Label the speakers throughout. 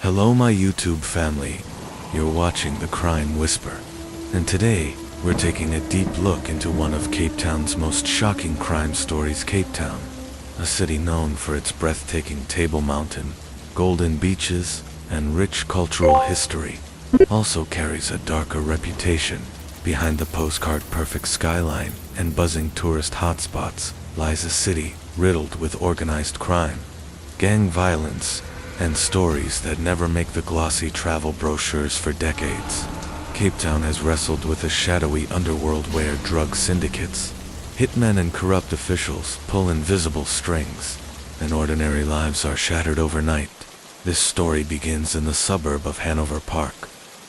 Speaker 1: Hello my YouTube family, you're watching The Crime Whisper, and today we're taking a deep look into one of Cape Town's most shocking crime stories. Cape Town, a city known for its breathtaking Table Mountain, golden beaches, and rich cultural history, also carries a darker reputation. Behind the postcard-perfect skyline and buzzing tourist hotspots lies a city riddled with organized crime, gang violence, and stories that never make the glossy travel brochures for decades. Cape Town has wrestled with a shadowy underworld where drug syndicates, hitmen and corrupt officials pull invisible strings, and ordinary lives are shattered overnight. This story begins in the suburb of Hanover Park,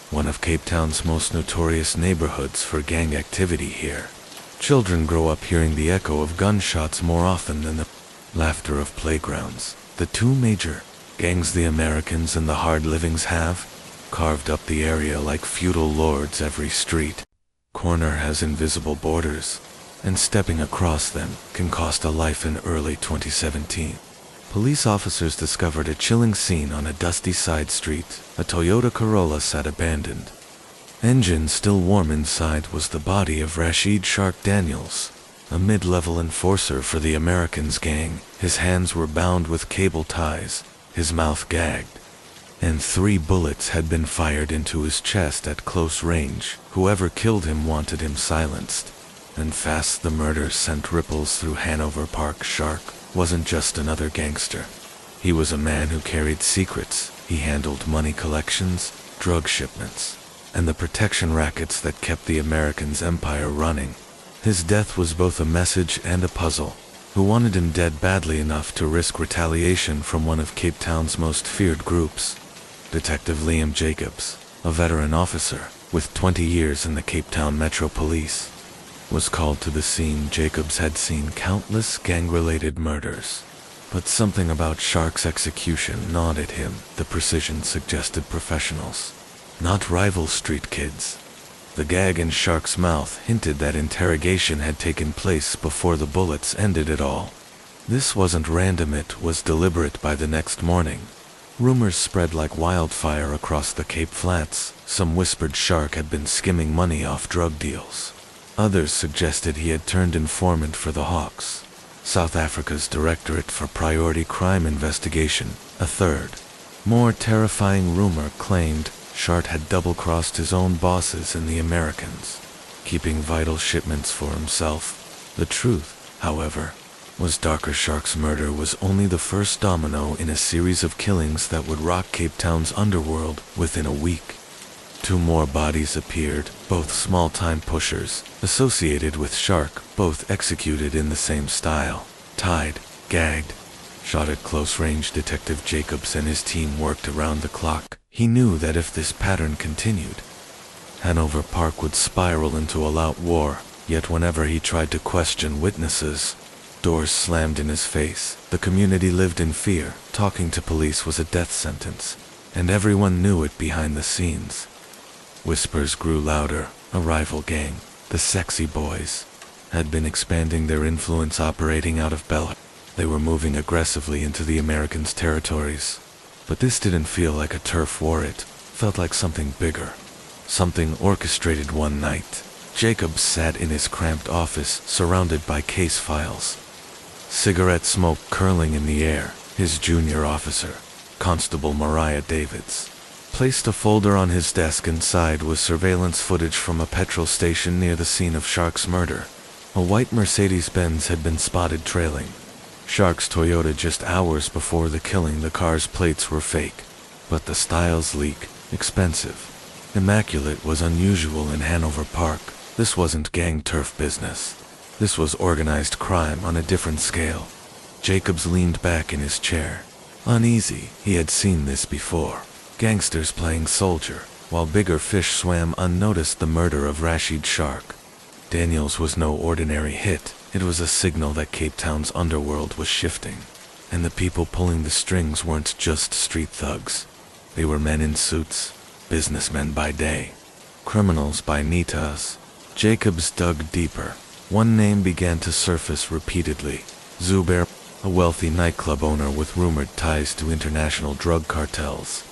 Speaker 1: one of Cape Town's most notorious neighborhoods for gang activity here. Children grow up hearing the echo of gunshots more often than the laughter of playgrounds. The two major gangs the Americans and the hard livings have carved up the area like feudal lords. Every street corner has invisible borders, and stepping across them can cost a life. In early 2017, police officers discovered a chilling scene on a dusty side street. A Toyota Corolla sat abandoned. Engine still warm inside was the body of Rashid Shark Daniels, a mid-level enforcer for the Americans gang. His hands were bound with cable ties, his mouth gagged, and 3 bullets had been fired into his chest at close range. Whoever killed him wanted him silenced, and fast the murder sent ripples through Hanover Park. Shark wasn't just another gangster. He was a man who carried secrets. He handled money collections, drug shipments, and the protection rackets that kept the Americans' empire running. His death was both a message and a puzzle. Who wanted him dead badly enough to risk retaliation from one of Cape Town's most feared groups? Detective Liam Jacobs, a veteran officer with 20 years in the Cape Town Metro Police, was called to the scene. Jacobs had seen countless gang-related murders, but something about Shark's execution gnawed at him. The precision suggested professionals, not rival street kids. The gag in Shark's mouth hinted that interrogation had taken place before the bullets ended it all. This wasn't random, it was deliberate. By the next morning, rumors spread like wildfire across the Cape Flats. Some whispered Shark had been skimming money off drug deals. Others suggested he had turned informant for the Hawks, South Africa's Directorate for Priority Crime Investigation. A third, more terrifying rumor claimed Shark had double-crossed his own bosses and the Americans, keeping vital shipments for himself. The truth, however, was darker. Shark's murder was only the first domino in a series of killings that would rock Cape Town's underworld. Within a week, 2 more bodies appeared, both small-time pushers associated with Shark, both executed in the same style: tied, gagged, shot at close range. Detective Jacobs and his team worked around the clock. He knew that if this pattern continued, Hanover Park would spiral into a loud war. Yet whenever he tried to question witnesses, doors slammed in his face. The community lived in fear. Talking to police was a death sentence, and everyone knew it behind the scenes. Whispers grew louder. A rival gang, the Sexy Boys, had been expanding their influence, operating out of Bel. They were moving aggressively into the Americans' territories. But this didn't feel like a turf war, it felt like something bigger, something orchestrated. One night, Jacobs sat in his cramped office, surrounded by case files, cigarette smoke curling in the air. His junior officer, Constable Mariah Davids, placed a folder on his desk. Inside was surveillance footage from a petrol station near the scene of Shark's murder. A white Mercedes-Benz had been spotted trailing Shark's Toyota just hours before the killing. The car's plates were fake, but the style's sleek, expensive, immaculate was unusual in Hanover Park. This wasn't gang turf business. This was organized crime on a different scale. Jacobs leaned back in his chair, uneasy. He had seen this before. Gangsters playing soldier, while bigger fish swam unnoticed. The murder of Rashid Shark Daniels was no ordinary hit. It was a signal that Cape Town's underworld was shifting, and the people pulling the strings weren't just street thugs. They were men in suits, businessmen by day, criminals by nitas. Jacobs dug deeper. One name began to surface repeatedly: Zubair, a wealthy nightclub owner with rumored ties to international drug cartels.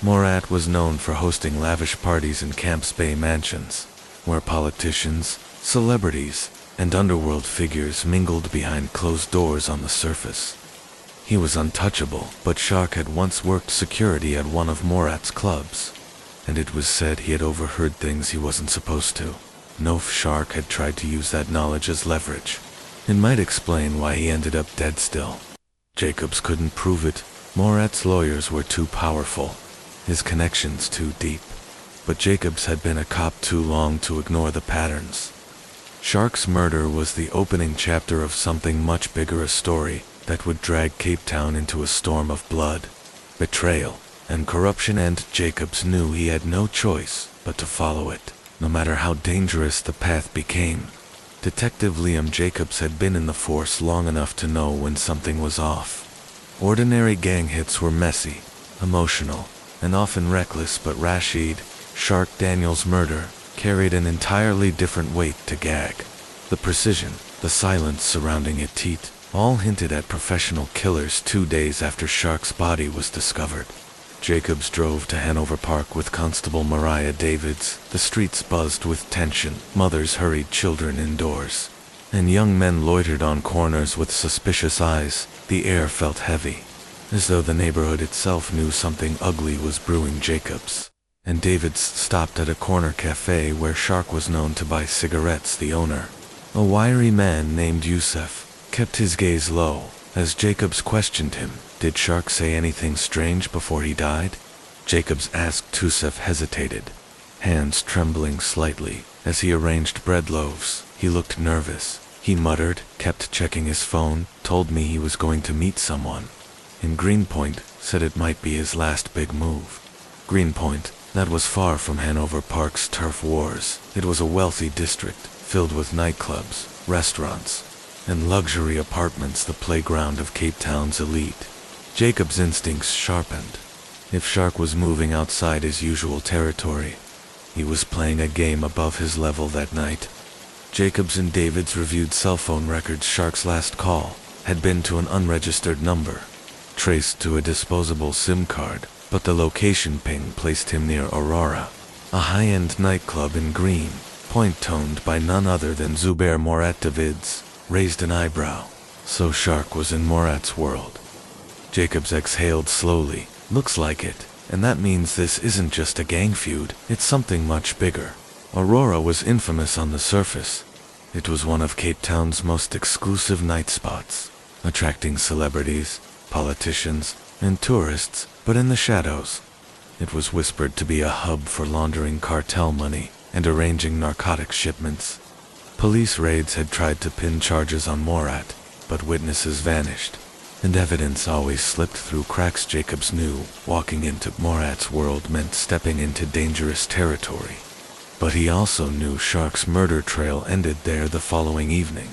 Speaker 1: Morat was known for hosting lavish parties in Camps Bay mansions, where politicians, celebrities, and underworld figures mingled behind closed doors on the surface. He was untouchable, but Shark had once worked security at one of Morat's clubs, and it was said he had overheard things he wasn't supposed to. Shark had tried to use that knowledge as leverage. It might explain why he ended up dead still. Jacobs couldn't prove it. Morat's lawyers were too powerful, his connections too deep. But Jacobs had been a cop too long to ignore the patterns. Shark's murder was the opening chapter of something much bigger, a story that would drag Cape Town into a storm of blood, betrayal, and corruption, and Jacobs knew he had no choice but to follow it, no matter how dangerous the path became. Detective Liam Jacobs had been in the force long enough to know when something was off. Ordinary gang hits were messy, emotional, and often reckless, but Rashid, Shark Daniels' murder carried an entirely different weight to Gag. The precision, the silence surrounding it, all hinted at professional killers. 2 days after Shark's body was discovered, Jacobs drove to Hanover Park with Constable Mariah Davids. The streets buzzed with tension. Mothers hurried children indoors, and young men loitered on corners with suspicious eyes. The air felt heavy, as though the neighborhood itself knew something ugly was brewing. Jacobs and Davids stopped at a corner cafe where Shark was known to buy cigarettes. The owner, a wiry man named Yusuf, kept his gaze low as Jacobs questioned him. Did Shark say anything strange before he died? Jacobs asked. Yusuf hesitated, hands trembling slightly as he arranged bread loaves. He looked nervous. He muttered, kept checking his phone, told me he was going to meet someone in Greenpoint, said it might be his last big move. Greenpoint, that was far from Hanover Park's turf wars. It was a wealthy district, filled with nightclubs, restaurants, and luxury apartments, the playground of Cape Town's elite. Jacob's instincts sharpened. If Shark was moving outside his usual territory, he was playing a game above his level that night. Jacobs and Davids reviewed cell phone records. Shark's last call had been to an unregistered number, traced to a disposable SIM card, but the location ping placed him near Aurora, a high-end nightclub in Greenpoint, toned by none other than Zubair. Morat Davids raised an eyebrow. So Shark was in Morat's world. Jacobs exhaled slowly. Looks like it, and that means this isn't just a gang feud, it's something much bigger. Aurora was infamous on the surface. It was one of Cape Town's most exclusive night spots, attracting celebrities, politicians, and tourists, but in the shadows, it was whispered to be a hub for laundering cartel money and arranging narcotics shipments. Police raids had tried to pin charges on Morat, but witnesses vanished, and evidence always slipped through cracks. Jacobs knew walking into Morat's world meant stepping into dangerous territory. But he also knew Shark's murder trail ended there the following evening.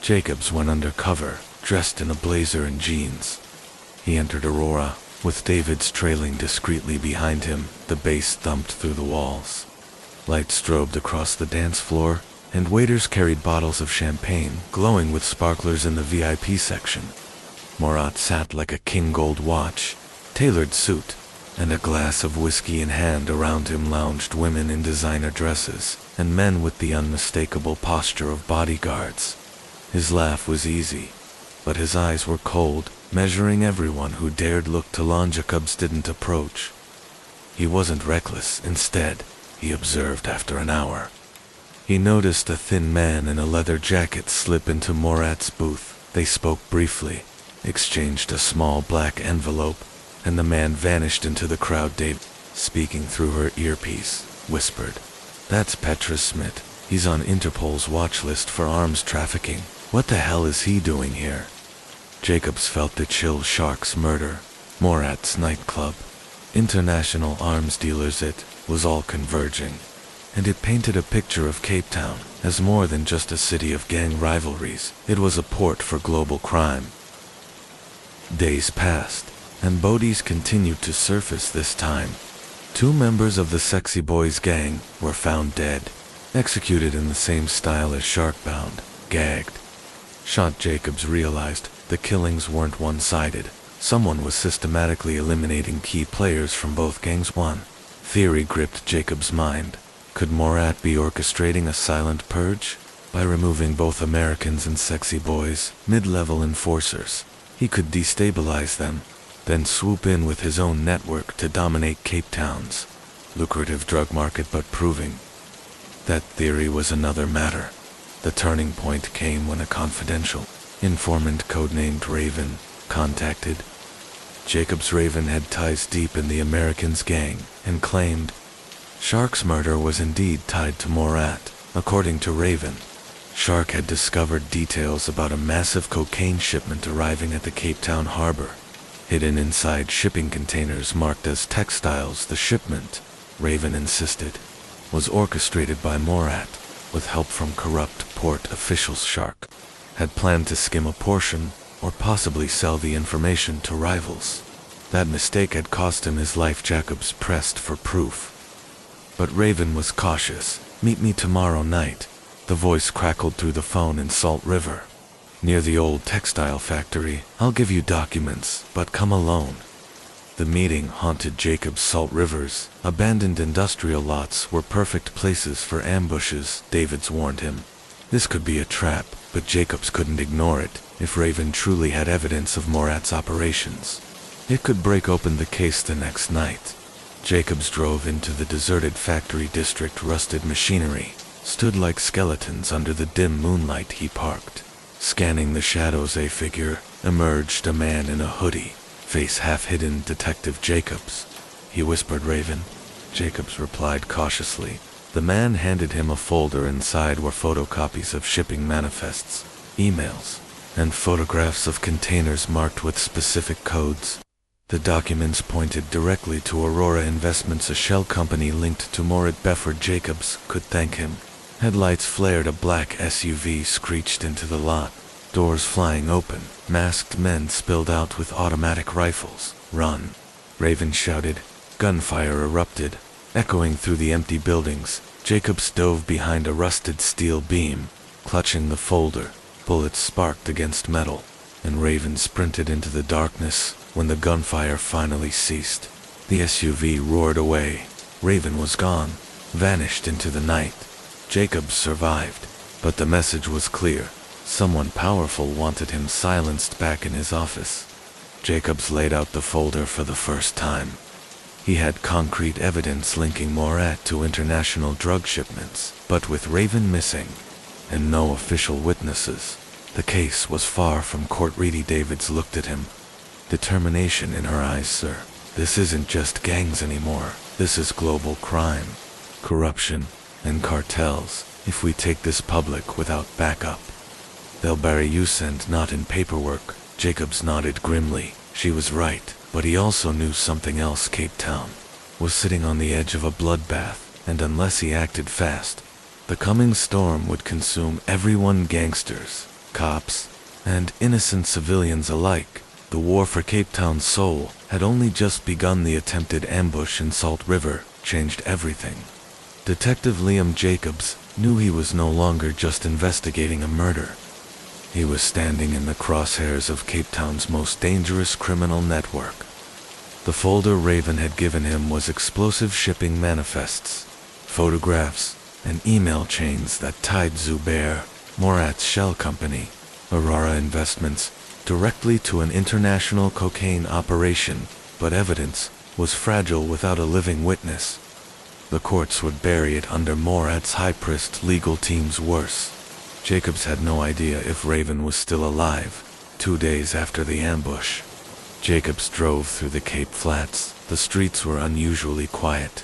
Speaker 1: Jacobs went undercover, dressed in a blazer and jeans. He entered Aurora, with Davids trailing discreetly behind him. The bass thumped through the walls. Lights strobed across the dance floor, and waiters carried bottles of champagne, glowing with sparklers in the VIP section. Morat sat like a king. Gold watch, tailored suit, and a glass of whiskey in hand. Around him lounged women in designer dresses, and men with the unmistakable posture of bodyguards. His laugh was easy, but his eyes were cold, measuring everyone who dared look to lawn. Jacobs didn't approach. He wasn't reckless. Instead, he observed. After an hour, he noticed a thin man in a leather jacket slip into Morat's booth. They spoke briefly, exchanged a small black envelope, and the man vanished into the crowd. Dave, speaking through her earpiece, whispered, "That's Petra Smith. He's on Interpol's watch list for arms trafficking. What the hell is he doing here?" Jacobs felt the chill. Shark's murder, Morat's nightclub, international arms dealers, it was all converging, and it painted a picture of Cape Town as more than just a city of gang rivalries. It was a port for global crime. Days passed, and bodies continued to surface. This time, 2 members of the Sexy Boys gang were found dead, executed in the same style as Shark, bound, gagged, shot. Jacobs realized the killings weren't one-sided. Someone was systematically eliminating key players from both gangs. One theory gripped Jacob's mind. Could Morat be orchestrating a silent purge? By removing both Americans and sexy boys, mid-level enforcers, he could destabilize them, then swoop in with his own network to dominate Cape Town's lucrative drug market. But proving that theory was another matter. The turning point came when a confidential informant codenamed Raven contacted Jacobs. Raven had ties deep in the Americans' gang and claimed Shark's murder was indeed tied to Morat. According to Raven, Shark had discovered details about a massive cocaine shipment arriving at the Cape Town harbor, hidden inside shipping containers marked as textiles. The shipment, Raven insisted, was orchestrated by Morat, with help from corrupt port officials. Shark had planned to skim a portion, or possibly sell the information to rivals. That mistake had cost him his life. Jacobs pressed for proof. But Raven was cautious. "Meet me tomorrow night," the voice crackled through the phone in Salt River, near the old textile factory. "I'll give you documents, but come alone." The meeting haunted Jacob's. Salt River's abandoned industrial lots were perfect places for ambushes, Davids warned him. This could be a trap, but Jacobs couldn't ignore it. If Raven truly had evidence of Morat's operations, it could break open the case the next night. Jacobs drove into the deserted factory district. Rusted machinery stood like skeletons under the dim moonlight. He parked. Scanning the shadows, a figure emerged, a man in a hoodie, face half hidden. "Detective Jacobs," he whispered. "Raven." Jacobs replied cautiously. The man handed him a folder. Inside were photocopies of shipping manifests, emails, and photographs of containers marked with specific codes. The documents pointed directly to Aurora Investments, a shell company linked to Morat. Before Jacobs could thank him, headlights flared. A black SUV screeched into the lot, doors flying open. Masked men spilled out with automatic rifles. "Run!" Raven shouted. Gunfire erupted, echoing through the empty buildings. Jacobs dove behind a rusted steel beam, clutching the folder. Bullets sparked against metal, and Raven sprinted into the darkness. When the gunfire finally ceased, the SUV roared away. Raven was gone, vanished into the night. Jacobs survived, but the message was clear. Someone powerful wanted him silenced. Back in his office, Jacobs laid out the folder for the first time. He had concrete evidence linking Morat to international drug shipments, but with Raven missing, and no official witnesses, the case was far from court-ready. Davids looked at him, determination in her eyes. "Sir, this isn't just gangs anymore. This is global crime, corruption, and cartels. If we take this public without backup, they'll bury you, and not in paperwork." Jacobs nodded grimly. She was right, but he also knew something else. Cape Town was sitting on the edge of a bloodbath, and unless he acted fast, the coming storm would consume everyone, gangsters, cops, and innocent civilians alike. The war for Cape Town's soul had only just begun. The attempted ambush in Salt River changed everything. Detective Liam Jacobs knew he was no longer just investigating a murder. He was standing in the crosshairs of Cape Town's most dangerous criminal network. The folder Raven had given him was explosive shipping manifests, photographs, and email chains that tied Zubair, Morat's shell company, Aurora Investments, directly to an international cocaine operation. But evidence was fragile without a living witness. The courts would bury it under Morat's high-priced legal team's worse. Jacobs had no idea if Raven was still alive. 2 days after the ambush, Jacobs drove through the Cape Flats. The streets were unusually quiet.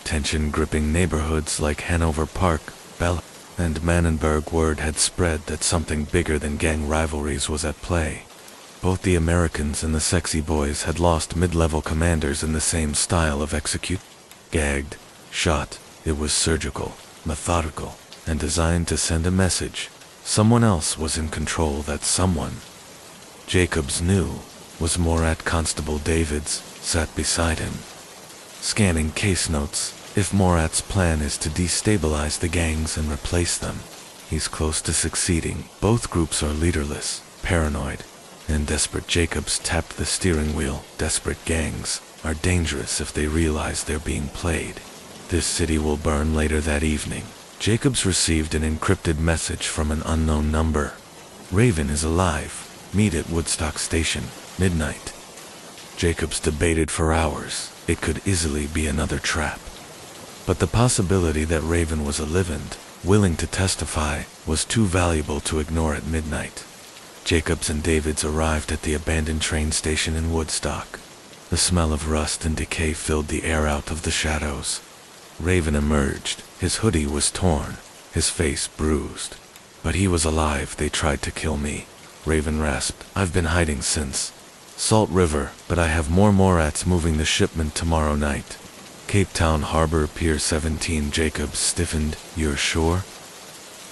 Speaker 1: Tension gripping neighborhoods like Hanover Park, Bella, and Mannenberg. Word had spread that something bigger than gang rivalries was at play. Both the Americans and the sexy boys had lost mid-level commanders in the same style of execute. Gagged, shot. It was surgical, methodical, and designed to send a message. Someone else was in control. That someone, Jacobs knew, was Morat. Constable Davids sat beside him, scanning case notes. If Morat's plan is to destabilize the gangs and replace them, he's close to succeeding. Both groups are leaderless, paranoid, and desperate Jacobs tapped the steering wheel. Desperate gangs are dangerous if they realize they're being played. This city will burn later that evening. Jacobs received an encrypted message from an unknown number. Raven is alive. Meet at Woodstock Station, midnight. Jacobs debated for hours. It could easily be another trap. But the possibility that Raven was alive and willing to testify was too valuable to ignore at midnight. Jacobs and Davids arrived at the abandoned train station in Woodstock. The smell of rust and decay filled the air out of the shadows. Raven emerged. His hoodie was torn, his face bruised. But he was alive. They tried to kill me. Raven rasped. I've been hiding since Salt River, but I have more Morats moving the shipment tomorrow night. Cape Town Harbor, Pier 17. Jacobs stiffened. You're sure?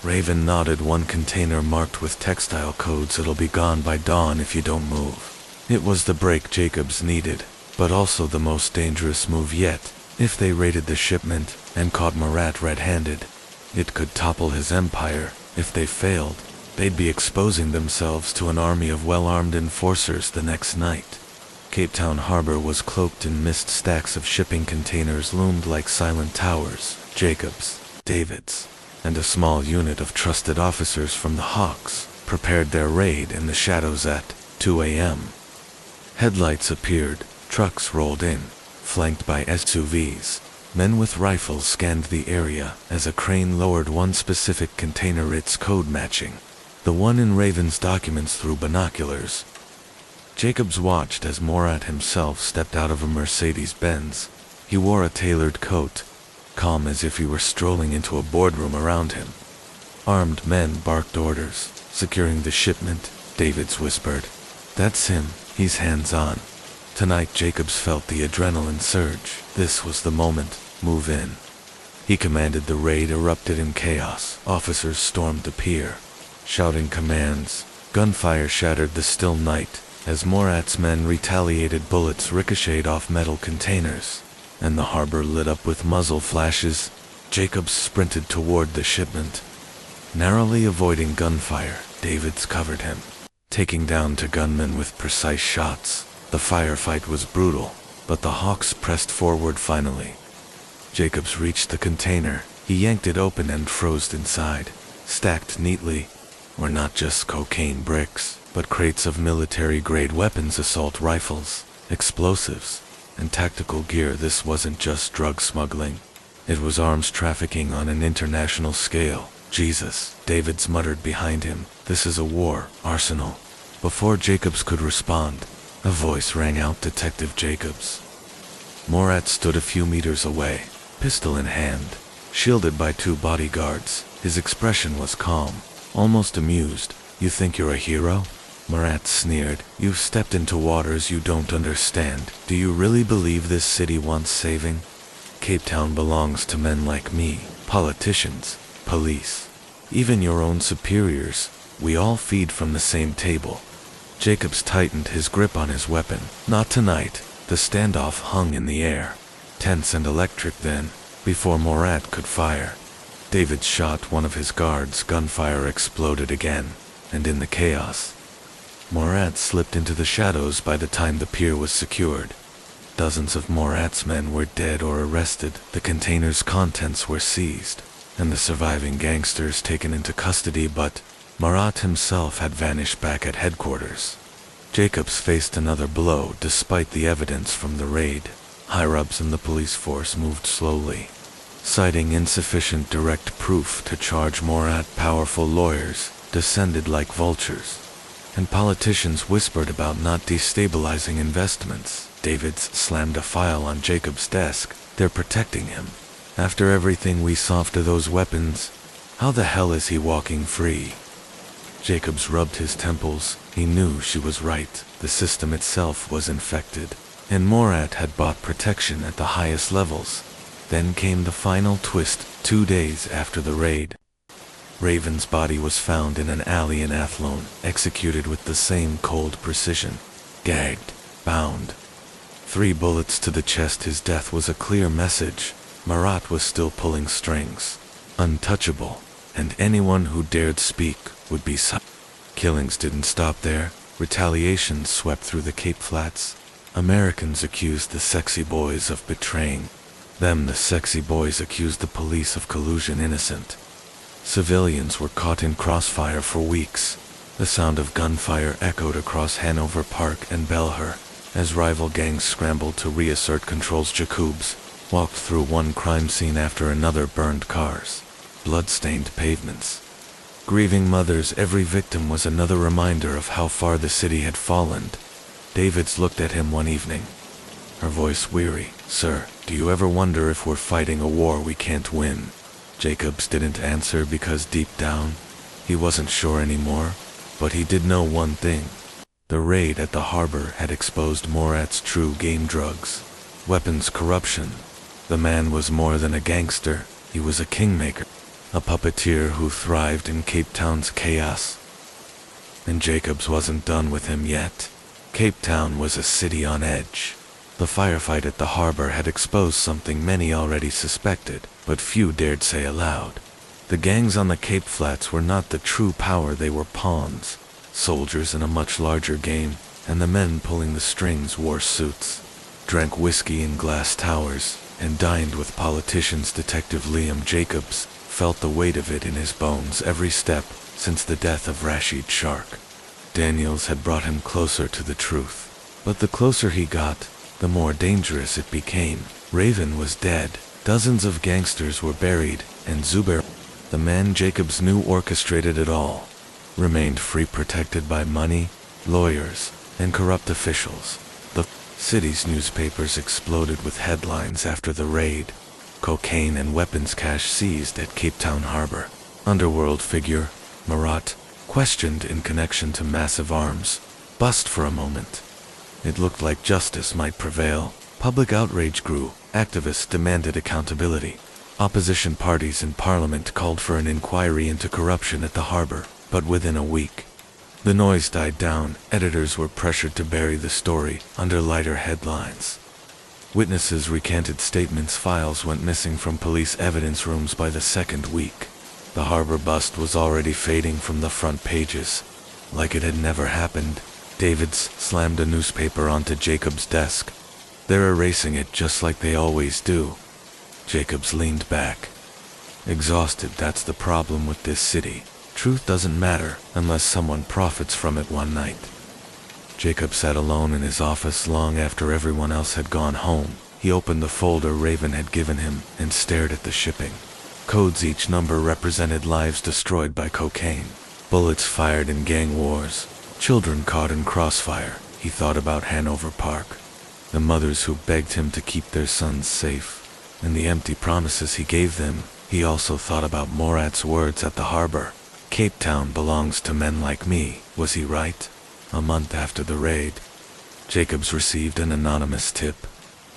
Speaker 1: Raven nodded. One container marked with textile codes. It'll be gone by dawn if you don't move. It was the break Jacobs needed, but also the most dangerous move yet. If they raided the shipment and caught Morat red-handed, it could topple his empire. If they failed, they'd be exposing themselves to an army of well-armed enforcers the next night. Cape Town Harbor was cloaked in mist. Stacks of shipping containers loomed like silent towers. Jacobs, Davids, and a small unit of trusted officers from the Hawks prepared their raid in the shadows at 2 a.m. Headlights appeared, trucks rolled in, flanked by SUVs. Men with rifles scanned the area as a crane lowered one specific container, its code matching the one in Raven's documents through binoculars. Jacobs watched as Morat himself stepped out of a Mercedes-Benz. He wore a tailored coat, calm as if he were strolling into a boardroom. Around him, armed men barked orders. Securing the shipment, Davids whispered. That's him. He's hands-on. Tonight Jacobs felt the adrenaline surge. This was the moment. Move in. He commanded. The raid erupted in chaos. Officers stormed the pier, shouting commands. Gunfire shattered the still night as Morat's men retaliated. Bullets ricocheted off metal containers, and the harbor lit up with muzzle flashes. Jacobs sprinted toward the shipment, narrowly avoiding gunfire. Davids covered him, taking down two gunmen with precise shots. The firefight was brutal, but the Hawks pressed forward finally. Jacobs reached the container. He yanked it open and froze inside. Stacked neatly were not just cocaine bricks, but crates of military-grade weapons, assault rifles, explosives, and tactical gear. This wasn't just drug smuggling. It was arms trafficking on an international scale. Jesus, Davids muttered behind him. This is a war arsenal. Before Jacobs could respond, a voice rang out. Detective Jacobs. Morat stood a few meters away, pistol in hand, shielded by two bodyguards. His expression was calm, almost amused. You think you're a hero? Morat sneered. You've stepped into waters you don't understand. Do you really believe this city wants saving? Cape Town belongs to men like me, politicians, police, even your own superiors. We all feed from the same table. Jacobs tightened his grip on his weapon. Not tonight. The standoff hung in the air, tense and electric. Then, before Morat could fire, David shot one of his guards. Gunfire exploded again, and in the chaos, Morat slipped into the shadows. By the time the pier was secured, dozens of Morat's men were dead or arrested. The container's contents were seized, and the surviving gangsters taken into custody, but Morat himself had vanished back at headquarters. Jacobs faced another blow. Despite the evidence from the raid, higher-ups in the police force moved slowly, citing insufficient direct proof to charge Morat. Powerful lawyers descended like vultures, and politicians whispered about not destabilizing investments. Davids slammed a file on Jacobs' desk. They're protecting him. After everything we saw, after those weapons, how the hell is he walking free? Jacobs rubbed his temples. He knew she was right. The system itself was infected, and Morat had bought protection at the highest levels. Then came the final twist. 2 days after the raid, Raven's body was found in an alley in Athlone, executed with the same cold precision. Gagged, bound, 3 bullets to the chest. His death was a clear message. Morat was still pulling strings, untouchable, and anyone who dared speak would be silent. Killings didn't stop there. Retaliation swept through the Cape Flats. Americans accused the sexy boys of betraying them. The sexy boys accused the police of collusion. Innocent civilians were caught in crossfire for weeks. The sound of gunfire echoed across Hanover Park and Bellher as rival gangs scrambled to reassert controls. Jacobs walked through one crime scene after another. Burned cars, blood-stained pavements, grieving mothers. Every victim was another reminder of how far the city had fallen. Davids looked at him one evening, her voice weary. "Sir, do you ever wonder if we're fighting a war we can't win?" Jacobs didn't answer because deep down, he wasn't sure anymore. But he did know one thing. The raid at the harbor had exposed Morat's true game: drugs, weapons, corruption. The man was more than a gangster. He was a kingmaker, a puppeteer who thrived in Cape Town's chaos. And Jacobs wasn't done with him yet. Cape Town was a city on edge. The firefight at the harbor had exposed something many already suspected, but few dared say aloud. The gangs on the Cape Flats were not the true power. They were pawns, soldiers in a much larger game, and the men pulling the strings wore suits, drank whiskey in glass towers, and dined with politicians. Detective Liam Jacobs felt the weight of it in his bones every step since the death of Rashid Shark. Daniels had brought him closer to the truth. But the closer he got, the more dangerous it became. Raven was dead, dozens of gangsters were buried, and Zubair, the man Jacobs knew orchestrated it all, remained free, protected by money, lawyers, and corrupt officials. The city's newspapers exploded with headlines after the raid. Cocaine and weapons cache seized at Cape Town Harbor. Underworld figure, Marat, questioned in connection to massive arms, bust for a moment. It looked like justice might prevail. Public outrage grew. Activists demanded accountability. Opposition parties in Parliament called for an inquiry into corruption at the harbor, but within a week, the noise died down. Editors were pressured to bury the story under lighter headlines. Witnesses recanted statements. Files went missing from police evidence rooms by the second week. The harbor bust was already fading from the front pages, like it had never happened. Davids slammed a newspaper onto Jacobs' desk. "They're erasing it just like they always do." Jacobs leaned back, exhausted. "That's the problem with this city. Truth doesn't matter unless someone profits from it one night." Jacob sat alone in his office long after everyone else had gone home. He opened the folder Raven had given him and stared at the shipping codes. Each number represented lives destroyed by cocaine, bullets fired in gang wars, children caught in crossfire. He thought about Hanover Park, the mothers who begged him to keep their sons safe, and the empty promises he gave them. He also thought about Morat's words at the harbor. "Cape Town belongs to men like me." Was he right? A month after the raid, Jacobs received an anonymous tip.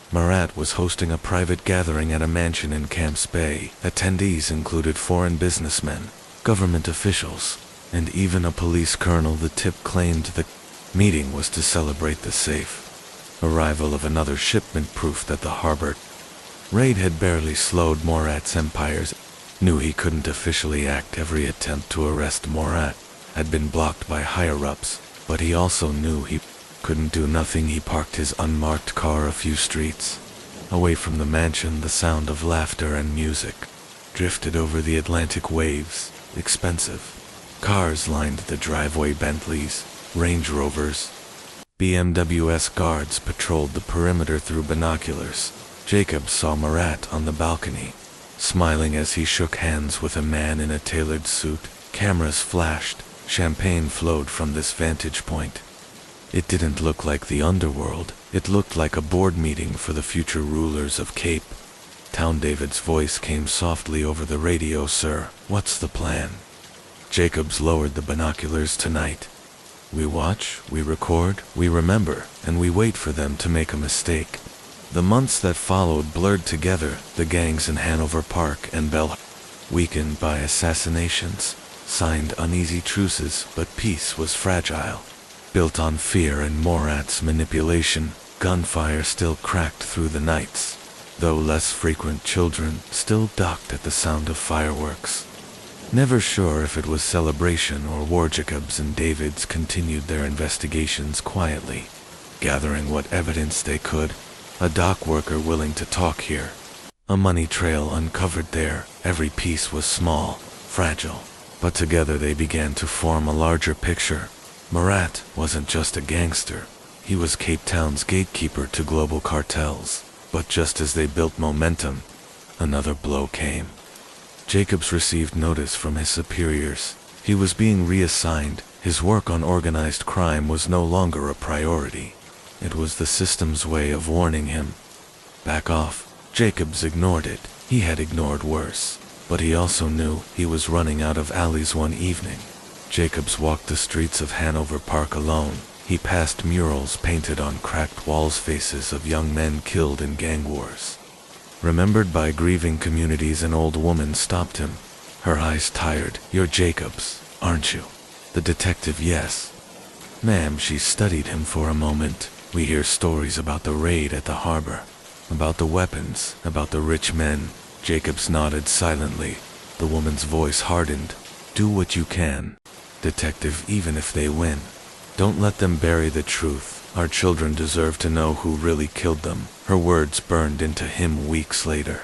Speaker 1: Morat was hosting a private gathering at a mansion in Camps Bay. Attendees included foreign businessmen, government officials, and even a police colonel. The tip claimed the meeting was to celebrate the safe arrival of another shipment, proof that the harbor raid had barely slowed Morat's empires. Knew he couldn't officially act. Every attempt to arrest Morat had been blocked by higher-ups, but he also knew he couldn't do nothing. He parked his unmarked car a few streets away from the mansion. The sound of laughter and music drifted over the Atlantic waves. Expensive cars lined the driveway. Bentleys, Range Rovers, BMWs. Guards patrolled the perimeter through binoculars. Jacob saw Morat on the balcony, smiling as he shook hands with a man in a tailored suit. Cameras flashed. Champagne flowed from this vantage point. It didn't look like the underworld. It looked like a board meeting for the future rulers of Cape Town. David's voice came softly over the radio. "Sir, what's the plan?" Jacobs lowered the binoculars. "Tonight, we watch, we record, we remember, and we wait for them to make a mistake." The months that followed blurred together. The gangs in Hanover Park and Bellher, weakened by assassinations, signed uneasy truces, but peace was fragile, built on fear and Morat's manipulation. Gunfire still cracked through the nights, though less frequent. Children still ducked at the sound of fireworks. Never sure if it was celebration or war, Jacobs and Davids continued their investigations quietly, gathering what evidence they could. A dock worker willing to talk here. A money trail uncovered there. Every piece was small, fragile, but together they began to form a larger picture. Murat wasn't just a gangster. He was Cape Town's gatekeeper to global cartels. But just as they built momentum, another blow came. Jacobs received notice from his superiors. He was being reassigned. His work on organized crime was no longer a priority. It was the system's way of warning him. Back off. Jacobs ignored it. He had ignored worse. But he also knew he was running out of alleys one evening. Jacobs walked the streets of Hanover Park alone. He passed murals painted on cracked walls, faces of young men killed in gang wars. Remembered by grieving communities, an old woman stopped him. Her eyes tired. "You're Jacobs, aren't you?" The detective, "Yes." "Ma'am," she studied him for a moment. "We hear stories about the raid at the harbor, about the weapons, about the rich men." Jacobs nodded silently. The woman's voice hardened. "Do what you can, detective, even if they win. Don't let them bury the truth. Our children deserve to know who really killed them." Her words burned into him weeks later.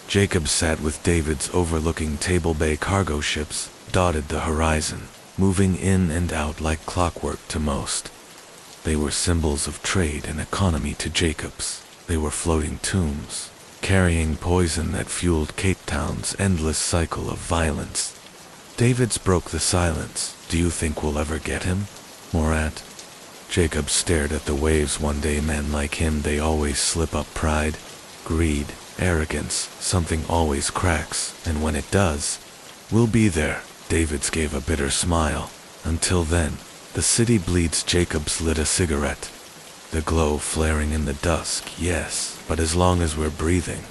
Speaker 1: Jacobs sat with Davids, overlooking Table Bay. Cargo ships dotted the horizon, moving in and out like clockwork to most. They were symbols of trade and economy to Jacobs. They were floating tombs, carrying poison that fueled Cape Town's endless cycle of violence. Davids broke the silence. "Do you think we'll ever get him, Murat?" Jacobs stared at the waves. "One day, men like him, they always slip up. Pride, greed, arrogance, something always cracks, and when it does, we'll be there." Davids gave a bitter smile. "Until then, the city bleeds." Jacobs lit a cigarette. "The glow flaring in the dusk, yes, but as long as we're breathing,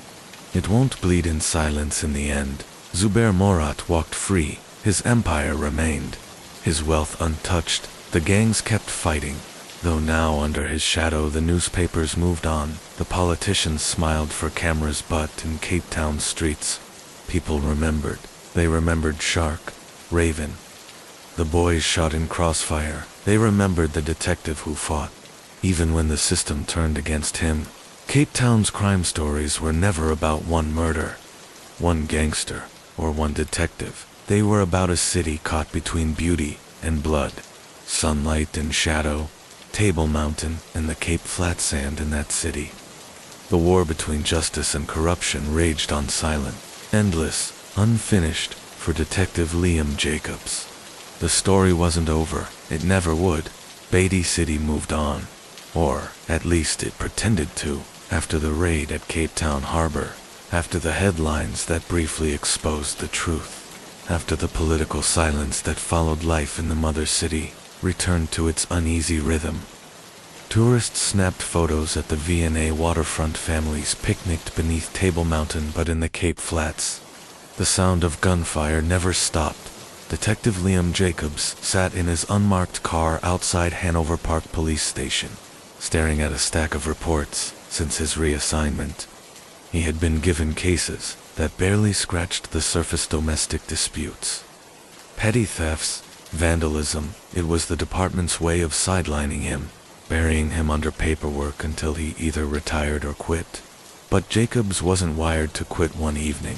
Speaker 1: it won't bleed in silence in the end." Zubair Murat walked free. His empire remained, his wealth untouched. The gangs kept fighting, though now under his shadow the newspapers moved on. The politicians smiled for cameras, but in Cape Town streets, people remembered. They remembered Shark, Raven, the boys shot in Crossfire. They remembered the detective who fought, even when the system turned against him. Cape Town's crime stories were never about one murder, one gangster, or one detective. They were about a city caught between beauty and blood, sunlight and shadow, Table Mountain and the Cape Flat Sand in that city. The war between justice and corruption raged on, silent, endless, unfinished, for Detective Liam Jacobs. The story wasn't over. It never would. Beatty City moved on, or at least it pretended to, after the raid at Cape Town Harbor, after the headlines that briefly exposed the truth, after the political silence that followed. Life in the mother city returned to its uneasy rhythm. Tourists snapped photos at the V&A waterfront. Families picnicked beneath Table Mountain, but in the Cape Flats, the sound of gunfire never stopped. Detective Liam Jacobs sat in his unmarked car outside Hanover Park Police Station, staring at a stack of reports. Since his reassignment, he had been given cases that barely scratched the surface: domestic disputes, petty thefts, vandalism. It was the department's way of sidelining him, burying him under paperwork until he either retired or quit. But Jacobs wasn't wired to quit. One evening,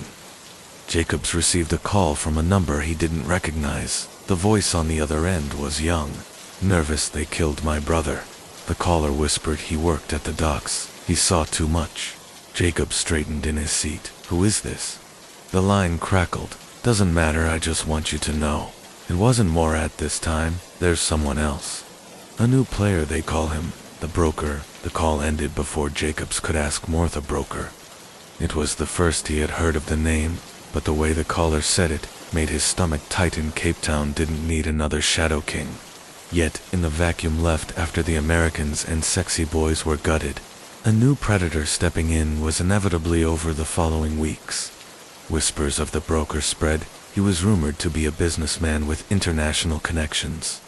Speaker 1: Jacobs received a call from a number he didn't recognize. The voice on the other end was young, nervous. "They killed my brother." The caller whispered he worked at the docks. He saw too much. Jacobs straightened in his seat. "Who is this?" The line crackled. "Doesn't matter, I just want you to know. It wasn't Murat this time. There's someone else. A new player, they call him. The broker." The call ended before Jacobs could ask more. The broker. It was the first he had heard of the name, but the way the caller said it made his stomach tighten. Cape Town didn't need another Shadow King. Yet, in the vacuum left after the Americans and Sexy Boys were gutted, a new predator stepping in was inevitably. Over the following weeks, whispers of the broker spread. He was rumored to be a businessman with international connections,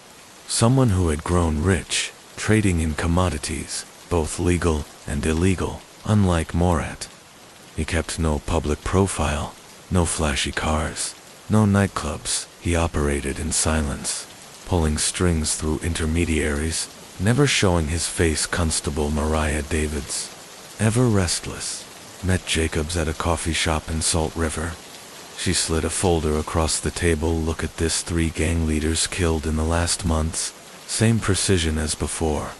Speaker 1: someone who had grown rich, trading in commodities, both legal and illegal. Unlike Murat, he kept no public profile, no flashy cars, No nightclubs. He operated in silence, pulling strings through intermediaries, never showing his face. Constable Mariah Davids, ever restless, met Jacobs at a coffee shop in Salt River. She slid a folder across the table. Look at this, 3 gang leaders killed in the last months. Same precision as before.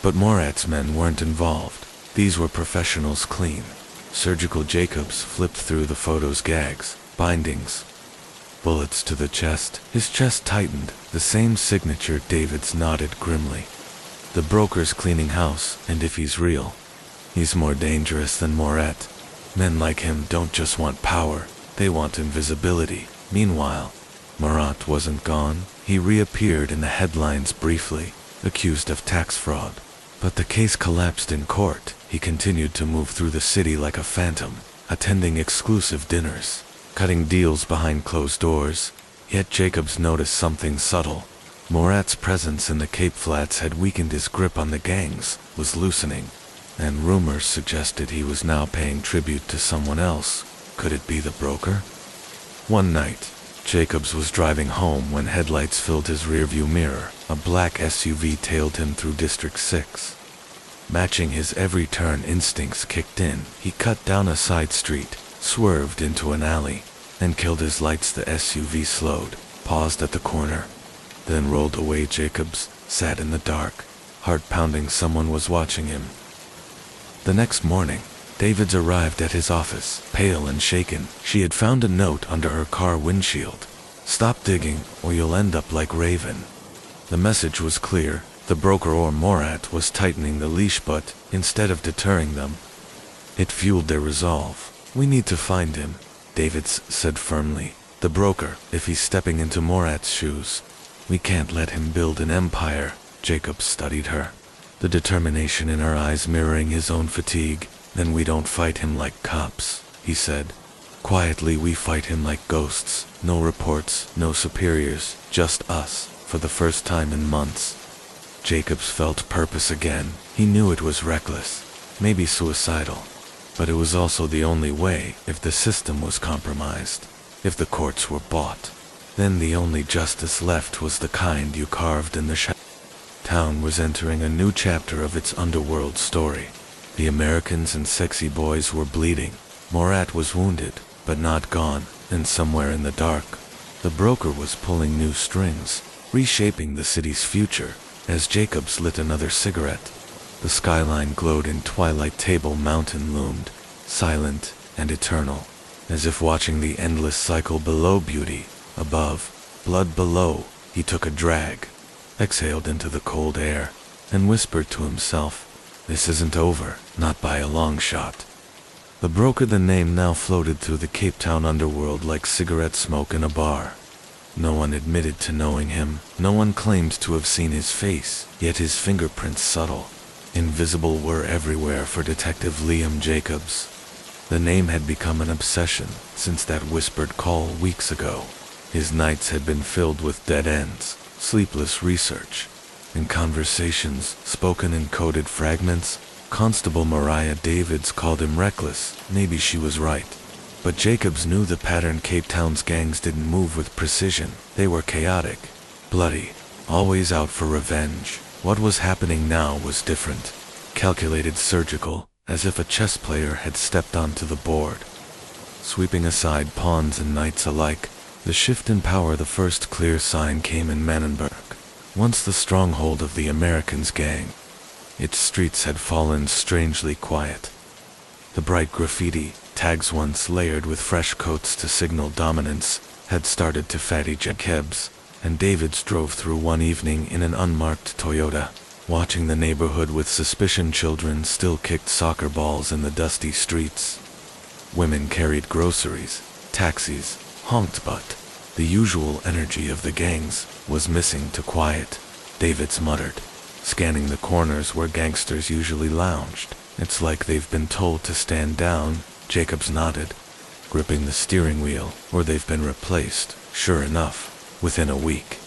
Speaker 1: But Morat's men weren't involved. These were professionals, clean, surgical. Jacobs flipped through the photos, gags, bindings, bullets to the chest. His chest tightened, the same signature. Davids nodded grimly. The broker's cleaning house, and if he's real, he's more dangerous than Morat. Men like him don't just want power, they want invisibility. Meanwhile, Morat wasn't gone. He reappeared in the headlines briefly, accused of tax fraud. But the case collapsed in court. He continued to move through the city like a phantom, attending exclusive dinners, cutting deals behind closed doors. Yet Jacobs noticed something subtle. Morat's presence in the Cape Flats had weakened. His grip on the gangs was loosening, and rumors suggested he was now paying tribute to someone else. Could it be the broker? One night, Jacobs was driving home when headlights filled his rearview mirror. A black SUV tailed him through District 6. Matching his every turn, instincts kicked in. He cut down a side street, swerved into an alley, and killed his lights. The SUV slowed, paused at the corner, then rolled away. Jacobs sat in the dark, heart pounding. Someone was watching him. The next morning, Davids arrived at his office, pale and shaken. She had found a note under her car windshield. Stop digging, or you'll end up like Raven. The message was clear. The broker, or Morat, was tightening the leash, but instead of deterring them, it fueled their resolve. We need to find him, Davids said firmly. The broker, if he's stepping into Morat's shoes, we can't let him build an empire. Jacobs studied her, the determination in her eyes mirroring his own fatigue. Then we don't fight him like cops, he said. Quietly, we fight him like ghosts. No reports, no superiors, just us, for the first time in months. Jacobs felt purpose again. He knew it was reckless, maybe suicidal, but it was also the only way. If the system was compromised, if the courts were bought, then the only justice left was the kind you carved in the shadow. Town was entering a new chapter of its underworld story. The Americans and sexy boys were bleeding. Morat was wounded, but not gone, and somewhere in the dark, the broker was pulling new strings, reshaping the city's future. As Jacobs lit another cigarette, the skyline glowed in twilight. Table Mountain loomed, silent and eternal, as if watching the endless cycle below. Beauty above, blood below. He took a drag, exhaled into the cold air, and whispered to himself, this isn't over, not by a long shot. The broker, the name now floated through the Cape Town underworld like cigarette smoke in a bar. No one admitted to knowing him. No one claimed to have seen his face, yet his fingerprints, subtle, invisible, were everywhere for Detective Liam Jacobs. The name had become an obsession since that whispered call weeks ago. His nights had been filled with dead ends, sleepless research, and conversations spoken in coded fragments. Constable Mariah Davids called him reckless. Maybe she was right. But Jacobs knew the pattern. Cape Town's gangs didn't move with precision. They were chaotic, bloody, always out for revenge. What was happening now was different, calculated, surgical, as if a chess player had stepped onto the board, sweeping aside pawns and knights alike. The shift in power. The first clear sign came in Manenberg, once the stronghold of the Americans' gang. Its streets had fallen strangely quiet. The bright graffiti, tags once layered with fresh coats to signal dominance, had started to fade. Jacobs and Davids drove through one evening in an unmarked Toyota, watching the neighborhood with suspicion. Children still kicked soccer balls in the dusty streets. Women carried groceries. Taxis honked, but the usual energy of the gangs was missing. To quiet, Davids muttered, scanning the corners where gangsters usually lounged. It's like they've been told to stand down. Jacobs nodded, gripping the steering wheel. Or they've been replaced. Sure enough, within a week,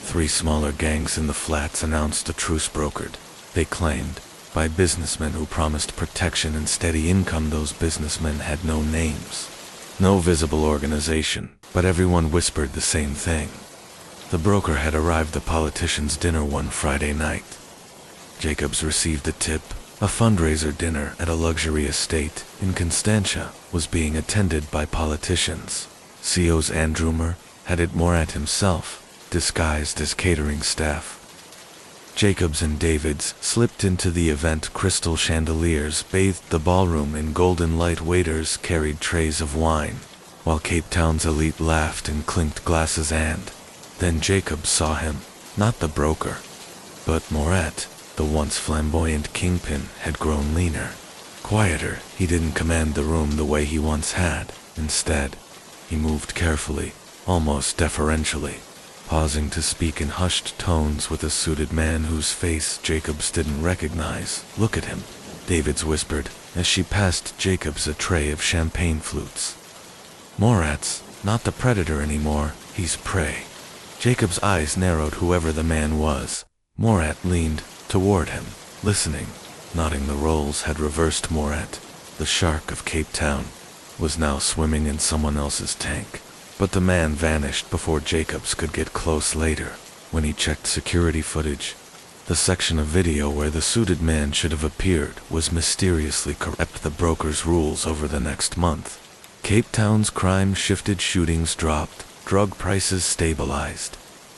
Speaker 1: 3 smaller gangs in the flats announced a truce brokered, they claimed, by businessmen who promised protection and steady income. Those businessmen had no names, No visible organization, but everyone whispered the same thing. The broker had arrived at the politician's dinner one Friday night. Jacobs received a tip. A fundraiser dinner at a luxury estate in Constantia was being attended by politicians. CO's Andrumer had it Morat himself, disguised as catering staff. Jacobs and Davids slipped into the event. Crystal chandeliers bathed the ballroom in golden light. Waiters carried trays of wine, while Cape Town's elite laughed and clinked glasses. And then Jacobs saw him, not the broker, but Morat. The once flamboyant kingpin had grown leaner, quieter. He didn't command the room the way he once had. Instead, he moved carefully, almost deferentially, pausing to speak in hushed tones with a suited man whose face Jacobs didn't recognize. "Look at him," Davids whispered, as she passed Jacobs a tray of champagne flutes. "Morat's not the predator anymore, he's prey." Jacobs' eyes narrowed. Whoever the man was, Morat leaned toward him, listening, nodding. The roles had reversed. Morat, the shark of Cape Town, was now swimming in someone else's tank. But the man vanished before Jacobs could get close. Later, when he checked security footage, the section of video where the suited man should have appeared was mysteriously corrupt. The broker's rules over the next month. Cape Town's crime shifted, shootings dropped, drug prices stabilized.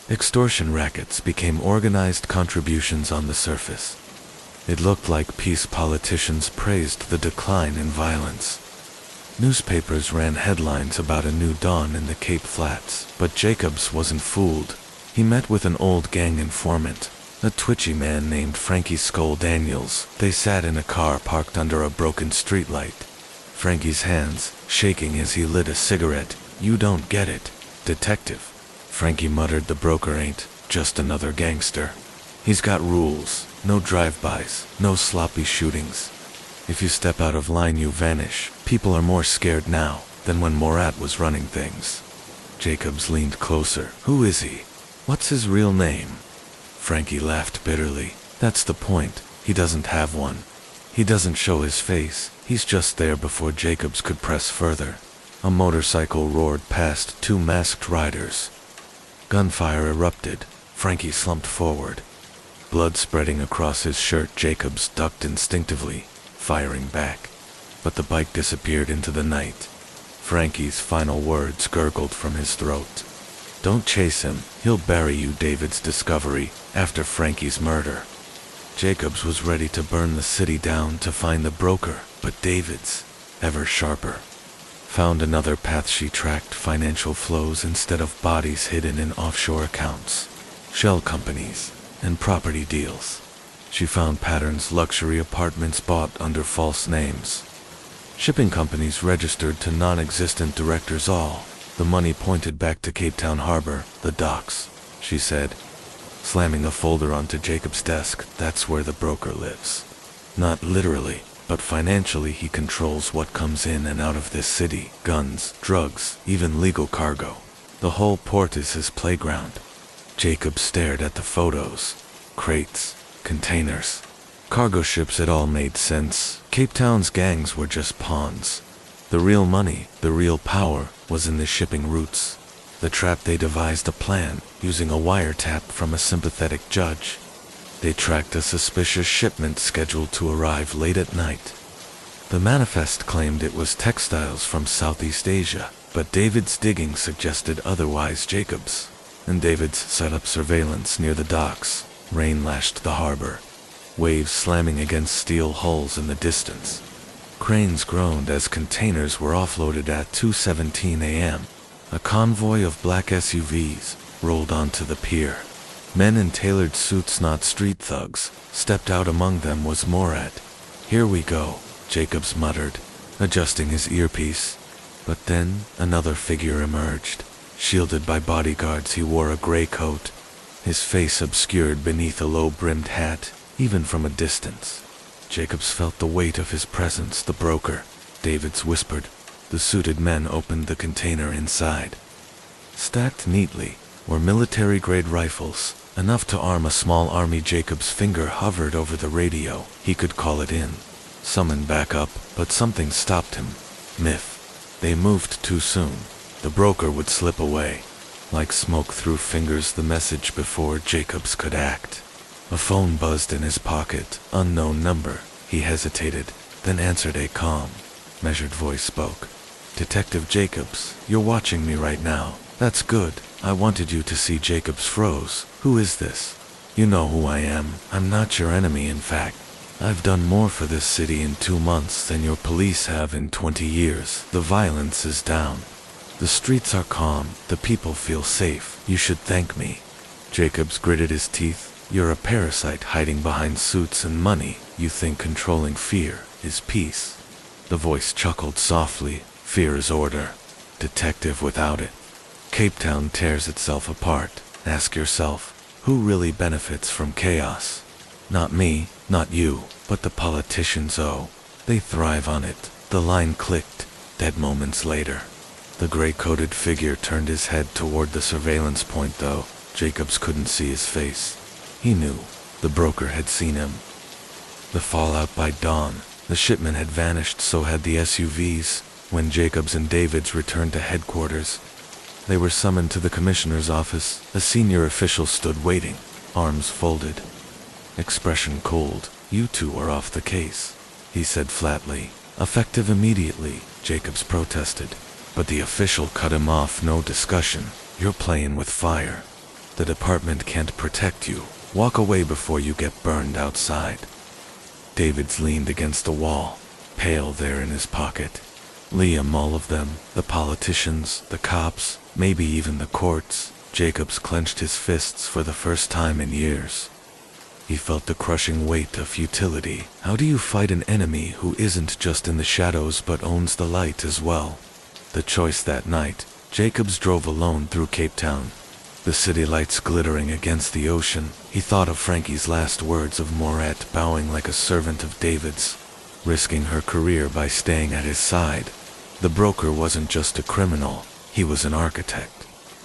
Speaker 1: Extortion rackets became organized contributions on the surface. It looked like peace. Politicians praised the decline in violence. Newspapers ran headlines about a new dawn in the Cape Flats. But Jacobs wasn't fooled. He met with an old gang informant, a twitchy man named Frankie Skull Daniels. They sat in a car parked under a broken streetlight, Frankie's hands shaking as he lit a cigarette. "You don't get it, detective," Frankie muttered. "The broker ain't just another gangster. He's got rules, no drive-bys, no sloppy shootings. If you step out of line you vanish. People are more scared now than when Morat was running things." Jacobs leaned closer. "Who is he? What's his real name?" Frankie laughed bitterly. "That's the point. He doesn't have one. He doesn't show his face. He's just there." Before Jacobs could press further, a motorcycle roared past. Two masked riders. Gunfire erupted. Frankie slumped forward, blood spreading across his shirt. Jacobs ducked instinctively, firing back, but the bike disappeared into the night. Frankie's final words gurgled from his throat. "Don't chase him, he'll bury you." David's discovery after Frankie's murder. Jacobs was ready to burn the city down to find the broker, but David's, ever sharper, found another path. She tracked financial flows instead of bodies hidden in offshore accounts, shell companies, and property deals. She found patterns: luxury apartments bought under false names, shipping companies registered to non-existent directors. All the money pointed back to Cape Town Harbor, the docks, she said, slamming a folder onto Jacob's desk. "That's where the broker lives. Not literally, but financially he controls what comes in and out of this city. Guns, drugs, even legal cargo. The whole port is his playground." Jacob stared at the photos. Crates, containers, cargo ships. It all made sense. Cape Town's gangs were just pawns. The real money, the real power, was in the shipping routes. The trap: they devised a plan, using a wiretap from a sympathetic judge. They tracked a suspicious shipment scheduled to arrive late at night. The manifest claimed it was textiles from Southeast Asia, but David's digging suggested otherwise. Jacobs and Davids set up surveillance near the docks. Rain lashed the harbor, waves slamming against steel hulls in the distance. Cranes groaned as containers were offloaded at 2:17 a.m. A convoy of black SUVs rolled onto the pier. Men in tailored suits, not street thugs, stepped out. Among them was Morat. "Here we go," Jacobs muttered, adjusting his earpiece. But then another figure emerged. Shielded by bodyguards, he wore a gray coat, his face obscured beneath a low-brimmed hat, even from a distance. Jacobs felt the weight of his presence. "The broker," Davids whispered. The suited men opened the container. Inside, stacked neatly, were military-grade rifles, enough to arm a small army. Jacob's finger hovered over the radio. He could call it in, summon backup, but something stopped him. Myth. They moved too soon. The broker would slip away. Like smoke through fingers, the message before Jacobs could act. A phone buzzed in his pocket. Unknown number. He hesitated, then answered. A calm, measured voice spoke. "Detective Jacobs, you're watching me right now. That's good. I wanted you to see." Jacobs froze. "Who is this?" "You know who I am. I'm not your enemy, in fact. I've done more for this city in 2 months than your police have in 20 years. The violence is down. The streets are calm. The people feel safe. You should thank me." Jacobs gritted his teeth. "You're a parasite hiding behind suits and money. You think controlling fear is peace." The voice chuckled softly. "Fear is order. Detective without it. Cape Town tears itself apart. Ask yourself, who really benefits from chaos? Not me, not you, but the politicians. Oh, they thrive on it." The line clicked. Dead moments later. The gray-coated figure turned his head toward the surveillance point, though Jacobs couldn't see his face. He knew. The broker had seen him. The fallout by dawn. The shipment had vanished, so had the SUVs. When Jacobs and Davids returned to headquarters, they were summoned to the commissioner's office. A senior official stood waiting, arms folded, expression cold. "You two are off the case," he said flatly. "Effective immediately," Jacobs protested. But the official cut him off. "No discussion. You're playing with fire. The department can't protect you. Walk away before you get burned outside." Davids leaned against the wall, pale there in his pocket. Liam, all of them, the politicians, the cops, maybe even the courts. Jacobs clenched his fists for the first time in years. He felt the crushing weight of futility. How do you fight an enemy who isn't just in the shadows but owns the light as well? The choice that night, Jacobs drove alone through Cape Town, the city lights glittering against the ocean. He thought of Frankie's last words of Moret, bowing like a servant of David's, risking her career by staying at his side. The broker wasn't just a criminal, he was an architect,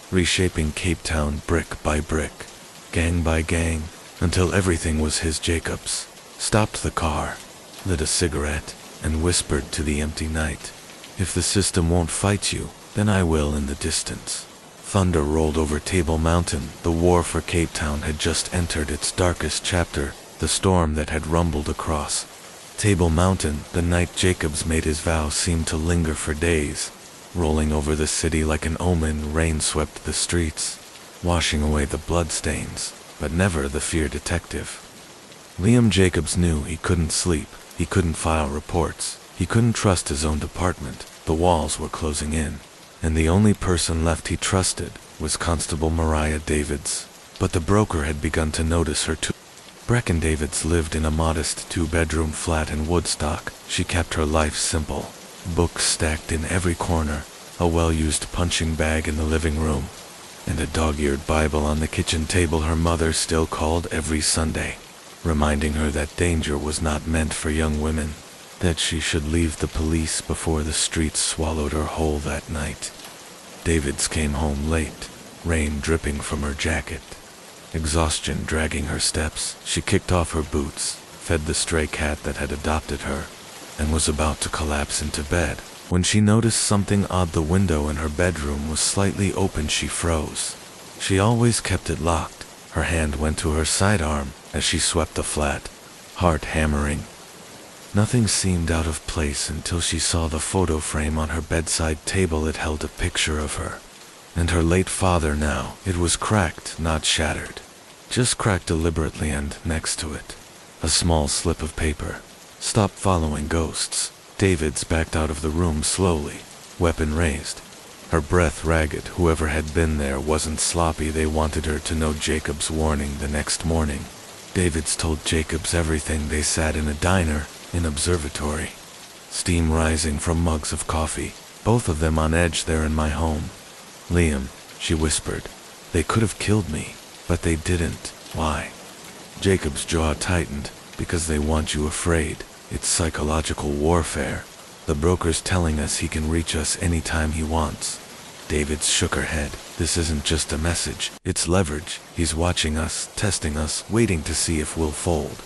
Speaker 1: reshaping Cape Town brick by brick, gang by gang, until everything was his. Jacobs stopped the car, lit a cigarette, and whispered to the empty night, "If the system won't fight you, then I will." In the distance, thunder rolled over Table Mountain. The war for Cape Town had just entered its darkest chapter, the storm that had rumbled across Table Mountain. The night Jacobs made his vow seemed to linger for days, rolling over the city like an omen. Rain swept the streets, washing away the bloodstains, but never the fear. Detective Liam Jacobs knew he couldn't sleep, he couldn't file reports, he couldn't trust his own department. The walls were closing in, and the only person left he trusted was Constable Mariah Davids. But the broker had begun to notice her too. Brecken Davids lived in a modest 2-bedroom flat in Woodstock. She kept her life simple. Books stacked in every corner, a well-used punching bag in the living room, and a dog-eared Bible on the kitchen table. Her mother still called every Sunday, reminding her that danger was not meant for young women, that she should leave the police before the streets swallowed her whole. That night, Davids came home late, rain dripping from her jacket, exhaustion dragging her steps. She kicked off her boots, fed the stray cat that had adopted her, and was about to collapse into bed when she noticed something odd. The window in her bedroom was slightly open. She froze. She always kept it locked. Her hand went to her sidearm as she swept the flat, heart hammering. Nothing seemed out of place until she saw the photo frame on her bedside table. It held a picture of her and her late father. Now it was cracked, not shattered, just cracked deliberately, and next to it, a small slip of paper. "Stop following ghosts." Davids backed out of the room slowly, weapon raised, her breath ragged. Whoever had been there wasn't sloppy. They wanted her to know Jacob's warning. The next morning, Davids told Jacobs everything. They sat in a diner, in observatory, steam rising from mugs of coffee, both of them on edge. "There in my home, Liam," she whispered. "They could have killed me, but they didn't." "Why?" Jacob's jaw tightened. "Because they want you afraid. It's psychological warfare. The broker's telling us he can reach us anytime he wants." Davids shook her head. "This isn't just a message, it's leverage. He's watching us, testing us, waiting to see if we'll fold."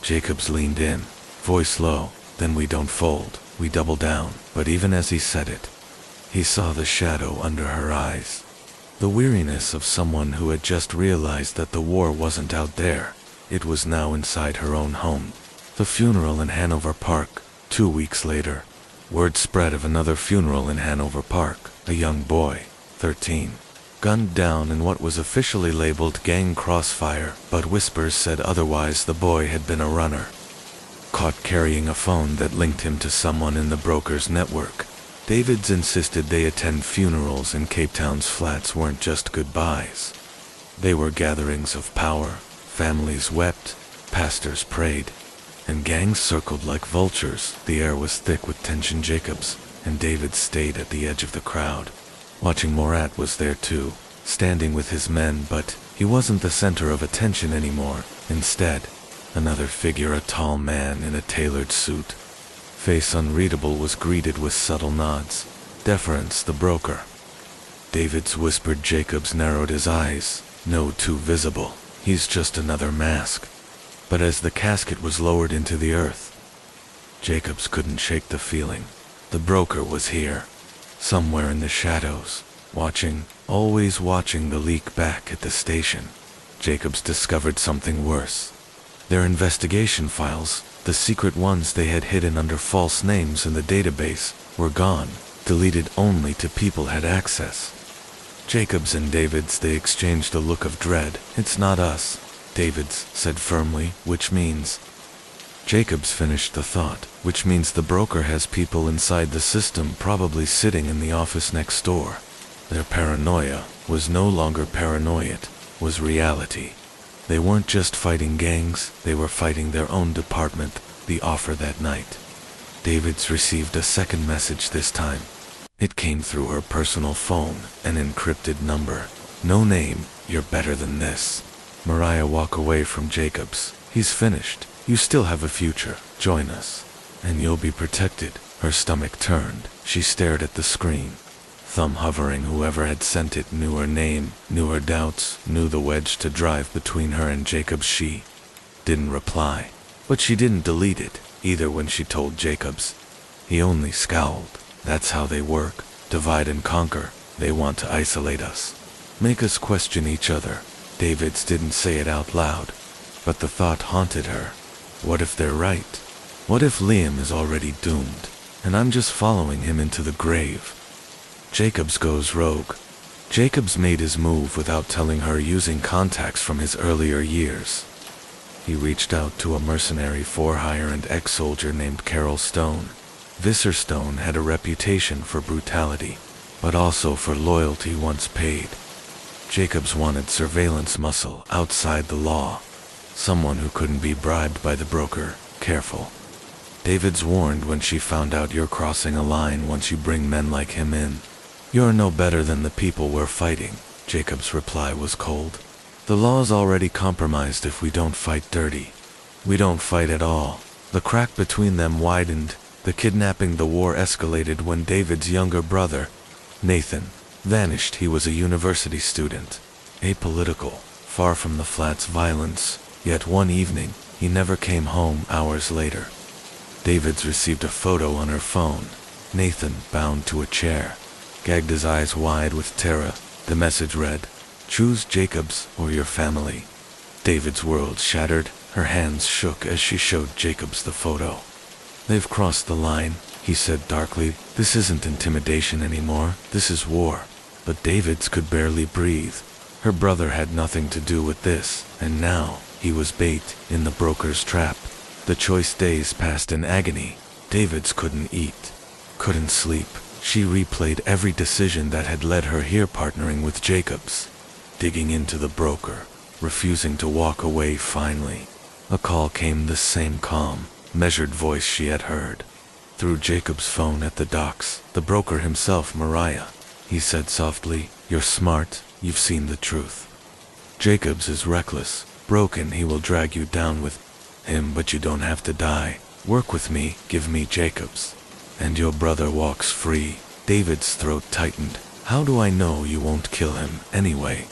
Speaker 1: Jacobs leaned in, voice low. "Then we don't fold, we double down." But even as he said it, He saw the shadow under her eyes. The weariness of someone who had just realized that the war wasn't out there. It was now inside her own home. The funeral in Hanover Park. 2 weeks later, word spread of another funeral in Hanover Park. A young boy, 13, gunned down in what was officially labeled gang crossfire, but whispers said otherwise. The boy had been a runner, caught carrying a phone that linked him to someone in the broker's network. Davids insisted they attend funerals in Cape Town's flats weren't just goodbyes. They were gatherings of power. Families wept, pastors prayed, and gangs circled like vultures. The air was thick with tension. Jacobs and David stayed at the edge of the crowd, watching. Morat was there too, standing with his men, but he wasn't the center of attention anymore. Instead, another figure, a tall man in a tailored suit, face unreadable, was greeted with subtle nods. Deference, the broker. David's whispered. Jacobs narrowed his eyes. No, too visible. He's just another mask. But as the casket was lowered into the earth, Jacobs couldn't shake the feeling. The broker was here, somewhere in the shadows, watching, always watching the leak back at the station. Jacobs discovered something worse. Their investigation files, the secret ones they had hidden under false names in the database, were gone, deleted only to people had access. Jacobs and Davids, they exchanged a look of dread. It's not us, Davids said firmly, which means... Jacobs finished the thought, which means the broker has people inside the system, probably sitting in the office next door. Their paranoia was no longer paranoia, it was reality. They weren't just fighting gangs, they were fighting their own department. The offer that night. Davids received a second message this time. It came through her personal phone, an encrypted number. No name, you're better than this. Mariah, walk away from Jacobs. He's finished. You still have a future. Join us. And you'll be protected. Her stomach turned. She stared at the screen, thumb hovering. Whoever had sent it knew her name, knew her doubts, knew the wedge to drive between her and Jacobs. She didn't reply, but she didn't delete it either when she told Jacobs. He only scowled. That's how they work. Divide and conquer. They want to isolate us, make us question each other. Davids didn't say it out loud, but the thought haunted her. What if they're right? What if Liam is already doomed, and I'm just following him into the grave? Jacobs goes rogue. Jacobs made his move without telling her, using contacts from his earlier years. He reached out to a mercenary for hire and ex-soldier named Carol Stone. Visser Stone had a reputation for brutality, but also for loyalty once paid. Jacobs wanted surveillance muscle outside the law, someone who couldn't be bribed by the broker. Careful. Davids warned when she found out, you're crossing a line once you bring men like him in. You're no better than the people we're fighting. Jacobs' reply was cold. The law's already compromised if we don't fight dirty. We don't fight at all. The crack between them widened. The kidnapping, the war escalated when David's younger brother, Nathan, vanished. He was a university student, apolitical, far from the flat's violence, yet one evening, he never came home. Hours later, Davids received a photo on her phone. Nathan, bound to a chair, gagged, his eyes wide with terror. The message read, "Choose Jacobs or your family." David's world shattered. Her hands shook as she showed Jacobs the photo. "They've crossed the line," he said darkly. "This isn't intimidation anymore. This is war." But Davids could barely breathe. Her brother had nothing to do with this, and now he was bait in the broker's trap. The choice days passed in agony. Davids couldn't eat, couldn't sleep. She replayed every decision that had led her here, partnering with Jacobs, digging into the broker, refusing to walk away. Finally, a call came, the same calm, measured voice she had heard through Jacob's phone at the docks. The broker himself, Mariah. He said softly, "You're smart, you've seen the truth. Jacobs is reckless, broken. He will drag you down with him, but you don't have to die. Work with me, give me Jacobs, and your brother walks free." David's throat tightened. "How do I know you won't kill him anyway?"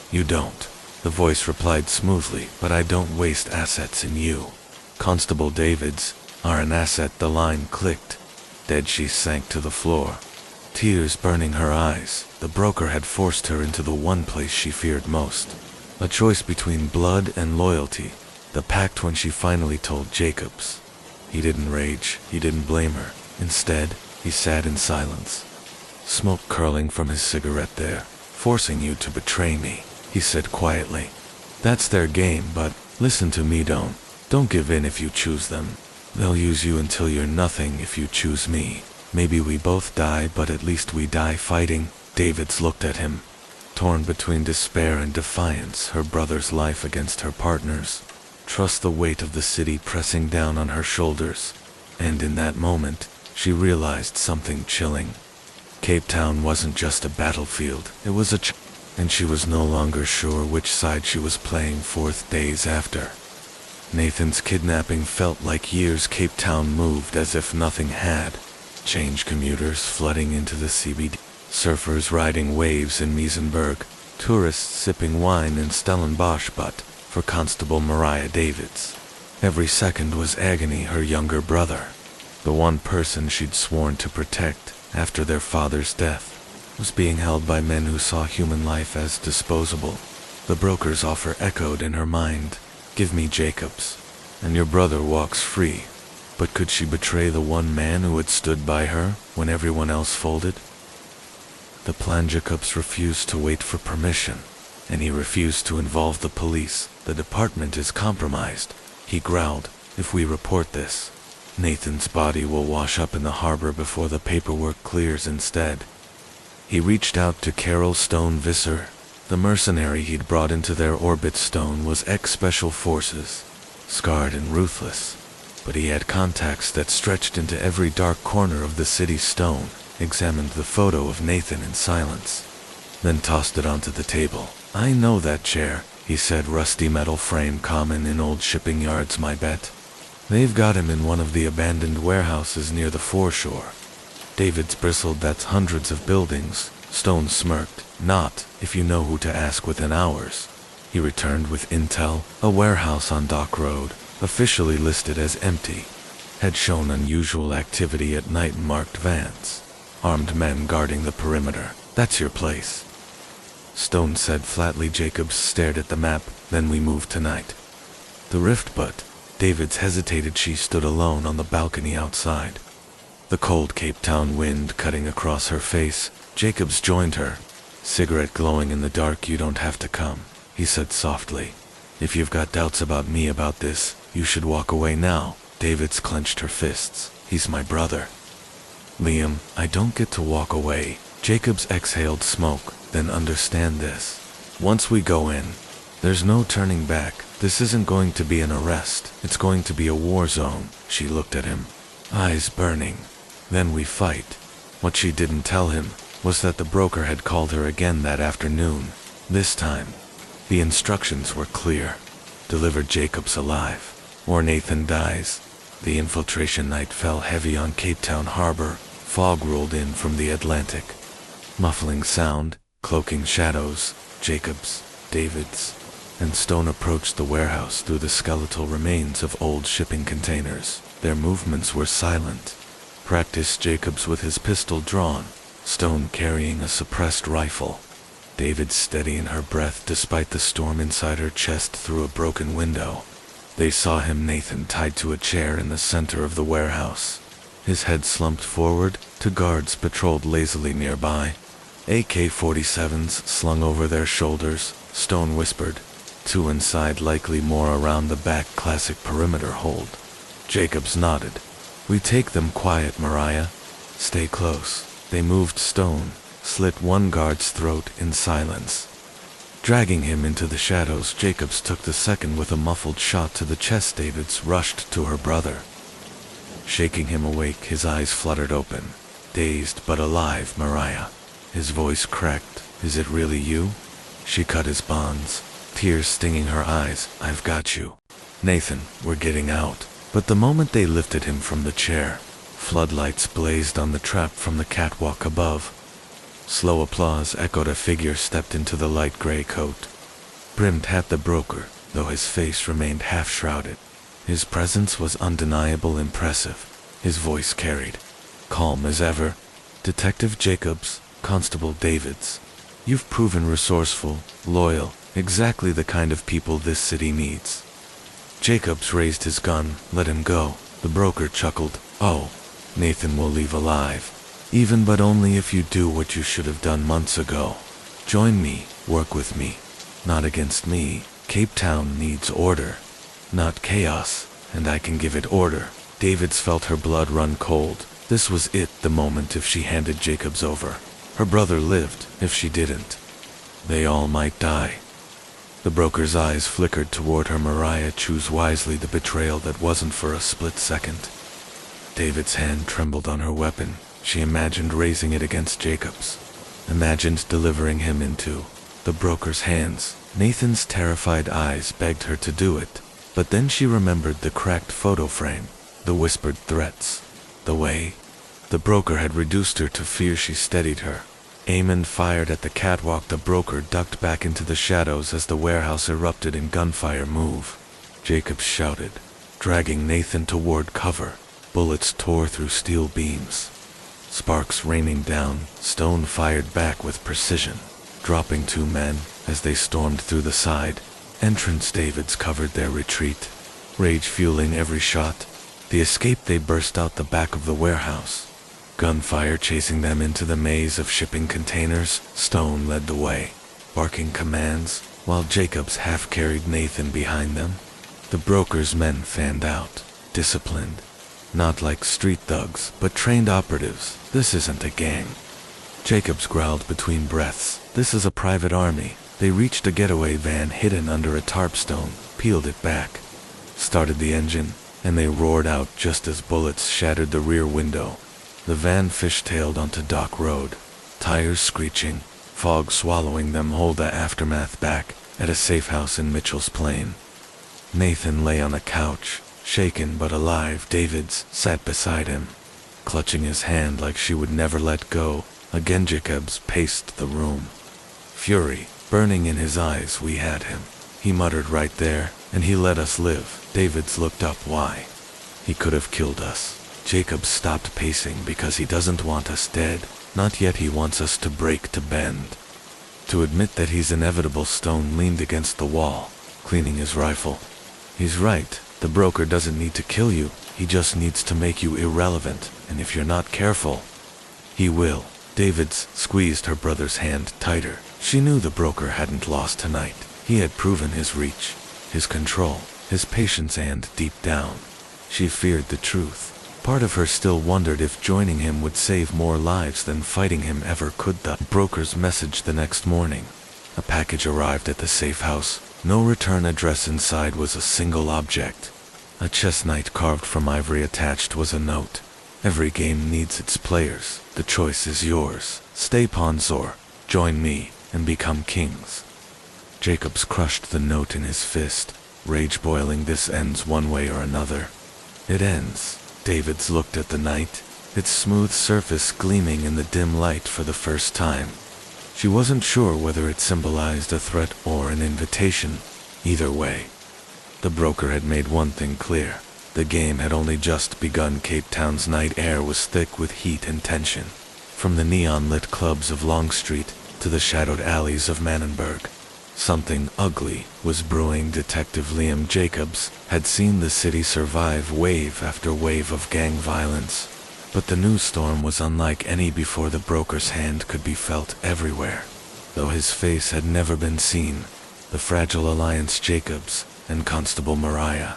Speaker 1: "You don't," the voice replied smoothly, "but I don't waste assets in you. Constable Davids are an asset." The line clicked. Dead, she sank to the floor, tears burning her eyes. The broker had forced her into the one place she feared most. A choice between blood and loyalty. The pact when she finally told Jacobs. He didn't rage, he didn't blame her. Instead, he sat in silence, smoke curling from his cigarette there. "Forcing you to betray me," he said quietly. "That's their game, but listen to me, don't give in if you choose them. They'll use you until you're nothing if you choose me. Maybe we both die, but at least we die fighting." Davids looked at him, torn between despair and defiance, her brother's life against her partner's. Trust the weight of the city pressing down on her shoulders. And in that moment, she realized something chilling. Cape Town wasn't just a battlefield, it was and she was no longer sure which side she was playing. 4 days after Nathan's kidnapping felt like years. Cape Town moved as if nothing had changed. Commuters flooding into the CBD, surfers riding waves in Miesenberg, tourists sipping wine in Stellenbosch. But for Constable Mariah Davids, every second was agony. Her younger brother, the one person she'd sworn to protect after their father's death, was being held by men who saw human life as disposable. The broker's offer echoed in her mind. "Give me Jacobs, and your brother walks free." But could she betray the one man who had stood by her when everyone else folded? The plan. Jacobs refused to wait for permission, and he refused to involve the police. "The department is compromised," he growled. "If we report this, Nathan's body will wash up in the harbor before the paperwork clears." Instead, he reached out to Carol Stone Visser, the mercenary he'd brought into their orbit. Stone was ex-special forces, scarred and ruthless, but he had contacts that stretched into every dark corner of the city. Stone examined the photo of Nathan in silence, then tossed it onto the table. "I know that chair," he said. "Rusty metal frame, common in old shipping yards. My bet they've got him in one of the abandoned warehouses near the foreshore." Davids bristled. "That's hundreds of buildings." Stone smirked. "Not if you know who to ask within hours." He returned with intel. A warehouse on Dock Road, officially listed as empty, had shown unusual activity at night. Marked vans, armed men guarding the perimeter. "That's your place," Stone said flatly. Jacobs stared at the map. "Then we move tonight." The rift. But Davids hesitated. She stood alone on the balcony outside, the cold Cape Town wind cutting across her face. Jacobs joined her, cigarette glowing in the dark. "You don't have to come," he said softly. "If you've got doubts about me about this, you should walk away now." Davids clenched her fists. "He's my brother, Liam. I don't get to walk away." Jacobs exhaled smoke. "Then understand this. Once we go in, there's no turning back. This isn't going to be an arrest. It's going to be a war zone." She looked at him, eyes burning. "Then we fight." What she didn't tell him was that the broker had called her again that afternoon. This time, the instructions were clear. Deliver Jacobs alive, or Nathan dies. The infiltration night fell heavy on Cape Town harbor. Fog rolled in from the Atlantic, muffling sound, cloaking shadows. Jacobs, Davids, and Stone approached the warehouse through the skeletal remains of old shipping containers. Their movements were silent. Practiced. Jacobs with his pistol drawn, Stone carrying a suppressed rifle. David steady in her breath despite the storm inside her chest through a broken window. They saw him. Nathan tied to a chair in the center of the warehouse, his head slumped forward. Two guards patrolled lazily nearby, AK-47s slung over their shoulders. Stone whispered, "Two inside, likely more around the back. Classic perimeter hold." Jacobs nodded. "We take them quiet, Mariah. Stay close." They moved. Stone slit one guard's throat in silence, dragging him into the shadows. Jacobs took the second with a muffled shot to the chest. Davids rushed to her brother, shaking him awake. His eyes fluttered open, dazed but alive. "Mariah." His voice cracked. "Is it really you?" She cut his bonds, tears stinging her eyes. "I've got you, Nathan. We're getting out." But the moment they lifted him from the chair, floodlights blazed on the trap from the catwalk above. Slow applause echoed. A figure stepped into the light gray coat, brimmed hat. The broker, though his face remained half-shrouded. His presence was undeniable, impressive. His voice carried, calm as ever. Detective Jacobs, Constable Davids. You've proven resourceful, loyal, exactly the kind of people this city needs. Jacobs raised his gun. Let him go. The broker chuckled. Oh, Nathan will leave alive. Even but only if you do what you should have done months ago. Join me, work with me. Not against me. Cape Town needs order, not chaos, and I can give it order. Davids felt her blood run cold. This was it, the moment if she handed Jacobs over. Her brother lived, if she didn't. They all might die. The broker's eyes flickered toward her. Mariah, choose wisely the betrayal that wasn't for a split second. David's hand trembled on her weapon. She imagined raising it against Jacobs. Imagined delivering him into the broker's hands. Nathan's terrified eyes begged her to do it, but then she remembered the cracked photo frame, the whispered threats, the way the broker had reduced her to fear. She steadied her. Eamon fired at the catwalk. The broker ducked back into the shadows as the warehouse erupted in gunfire. Move, Jacobs shouted, dragging Nathan toward cover. Bullets tore through steel beams, sparks raining down. Stone fired back with precision, dropping 2 men as they stormed through the side entrance. Davids covered their retreat, rage fueling every shot. The escape. They burst out the back of the warehouse, gunfire chasing them into the maze of shipping containers. Stone led the way, barking commands, while Jacobs half-carried Nathan behind them. The broker's men fanned out, disciplined, not like street thugs, but trained operatives. This isn't a gang. Jacobs growled between breaths. This is a private army. They reached a getaway van hidden under a tarp stone, peeled it back, started the engine, and they roared out just as bullets shattered the rear window. The van fishtailed onto Dock Road, tires screeching, fog swallowing them. Hold the aftermath back at a safe house in Mitchell's Plain. Nathan lay on a couch, shaken but alive. Davids sat beside him, clutching his hand like she would never let go. Again Jacobs paced the room, fury burning in his eyes. We had him, he muttered, right there, and he let us live. Davids looked up. Why? He could have killed us. Jacobs stopped pacing. Because he doesn't want us dead. Not yet. He wants us to break, to bend, to admit that he's inevitable. Stone leaned against the wall, cleaning his rifle. He's right. The broker doesn't need to kill you. He just needs to make you irrelevant, and if you're not careful, he will. Davids squeezed her brother's hand tighter. She knew the broker hadn't lost tonight. He had proven his reach, his control, his patience, and deep down, she feared the truth. Part of her still wondered if joining him would save more lives than fighting him ever could. The broker's message the next morning. A package arrived at the safe house. No return address. Inside was a single object. A chess knight carved from ivory. Attached was a note. Every game needs its players. The choice is yours. Stay pawns or join me and become kings. Jacobs crushed the note in his fist, rage boiling. This ends one way or another. It ends. Davids looked at the knight, its smooth surface gleaming in the dim light for the first time. She wasn't sure whether it symbolized a threat or an invitation. Either way, the broker had made one thing clear. The game had only just begun. Cape Town's night air was thick with heat and tension. From the neon-lit clubs of Longstreet to the shadowed alleys of Manenberg, something ugly was brewing. Detective Liam Jacobs had seen the city survive wave after wave of gang violence, but the new storm was unlike any before. The broker's hand could be felt everywhere, though his face had never been seen. The fragile alliance. Jacobs and Constable Mariah.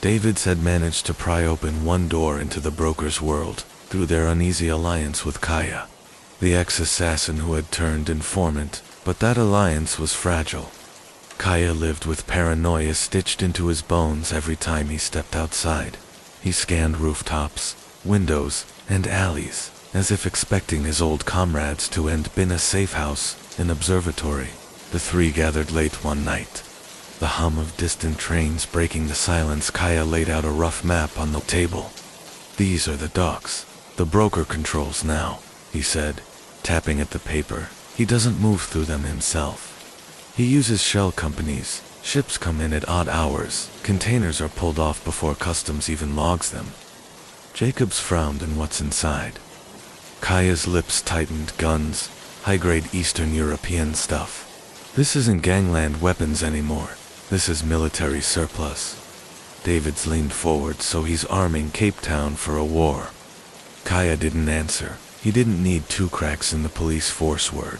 Speaker 1: Davids had managed to pry open one door into the broker's world through their uneasy alliance with Kaya, the ex-assassin who had turned informant. But that alliance was fragile. Kaya lived with paranoia stitched into his bones every time he stepped outside. He scanned rooftops, windows, and alleys, as if expecting his old comrades to end in a safe house, an observatory. The three gathered late one night, the hum of distant trains breaking the silence. Kaya laid out a rough map on the table. These are the docks. The broker controls now, he said, tapping at the paper. He doesn't move through them himself. He uses shell companies. Ships come in at odd hours. Containers are pulled off before customs even logs them. Jacobs frowned. And what's inside? Kaya's lips tightened. Guns, high-grade Eastern European stuff. This isn't gangland weapons anymore. This is military surplus. David's leaned forward, so he's arming Cape Town for a war. Kaya didn't answer. He didn't need two cracks in the police force word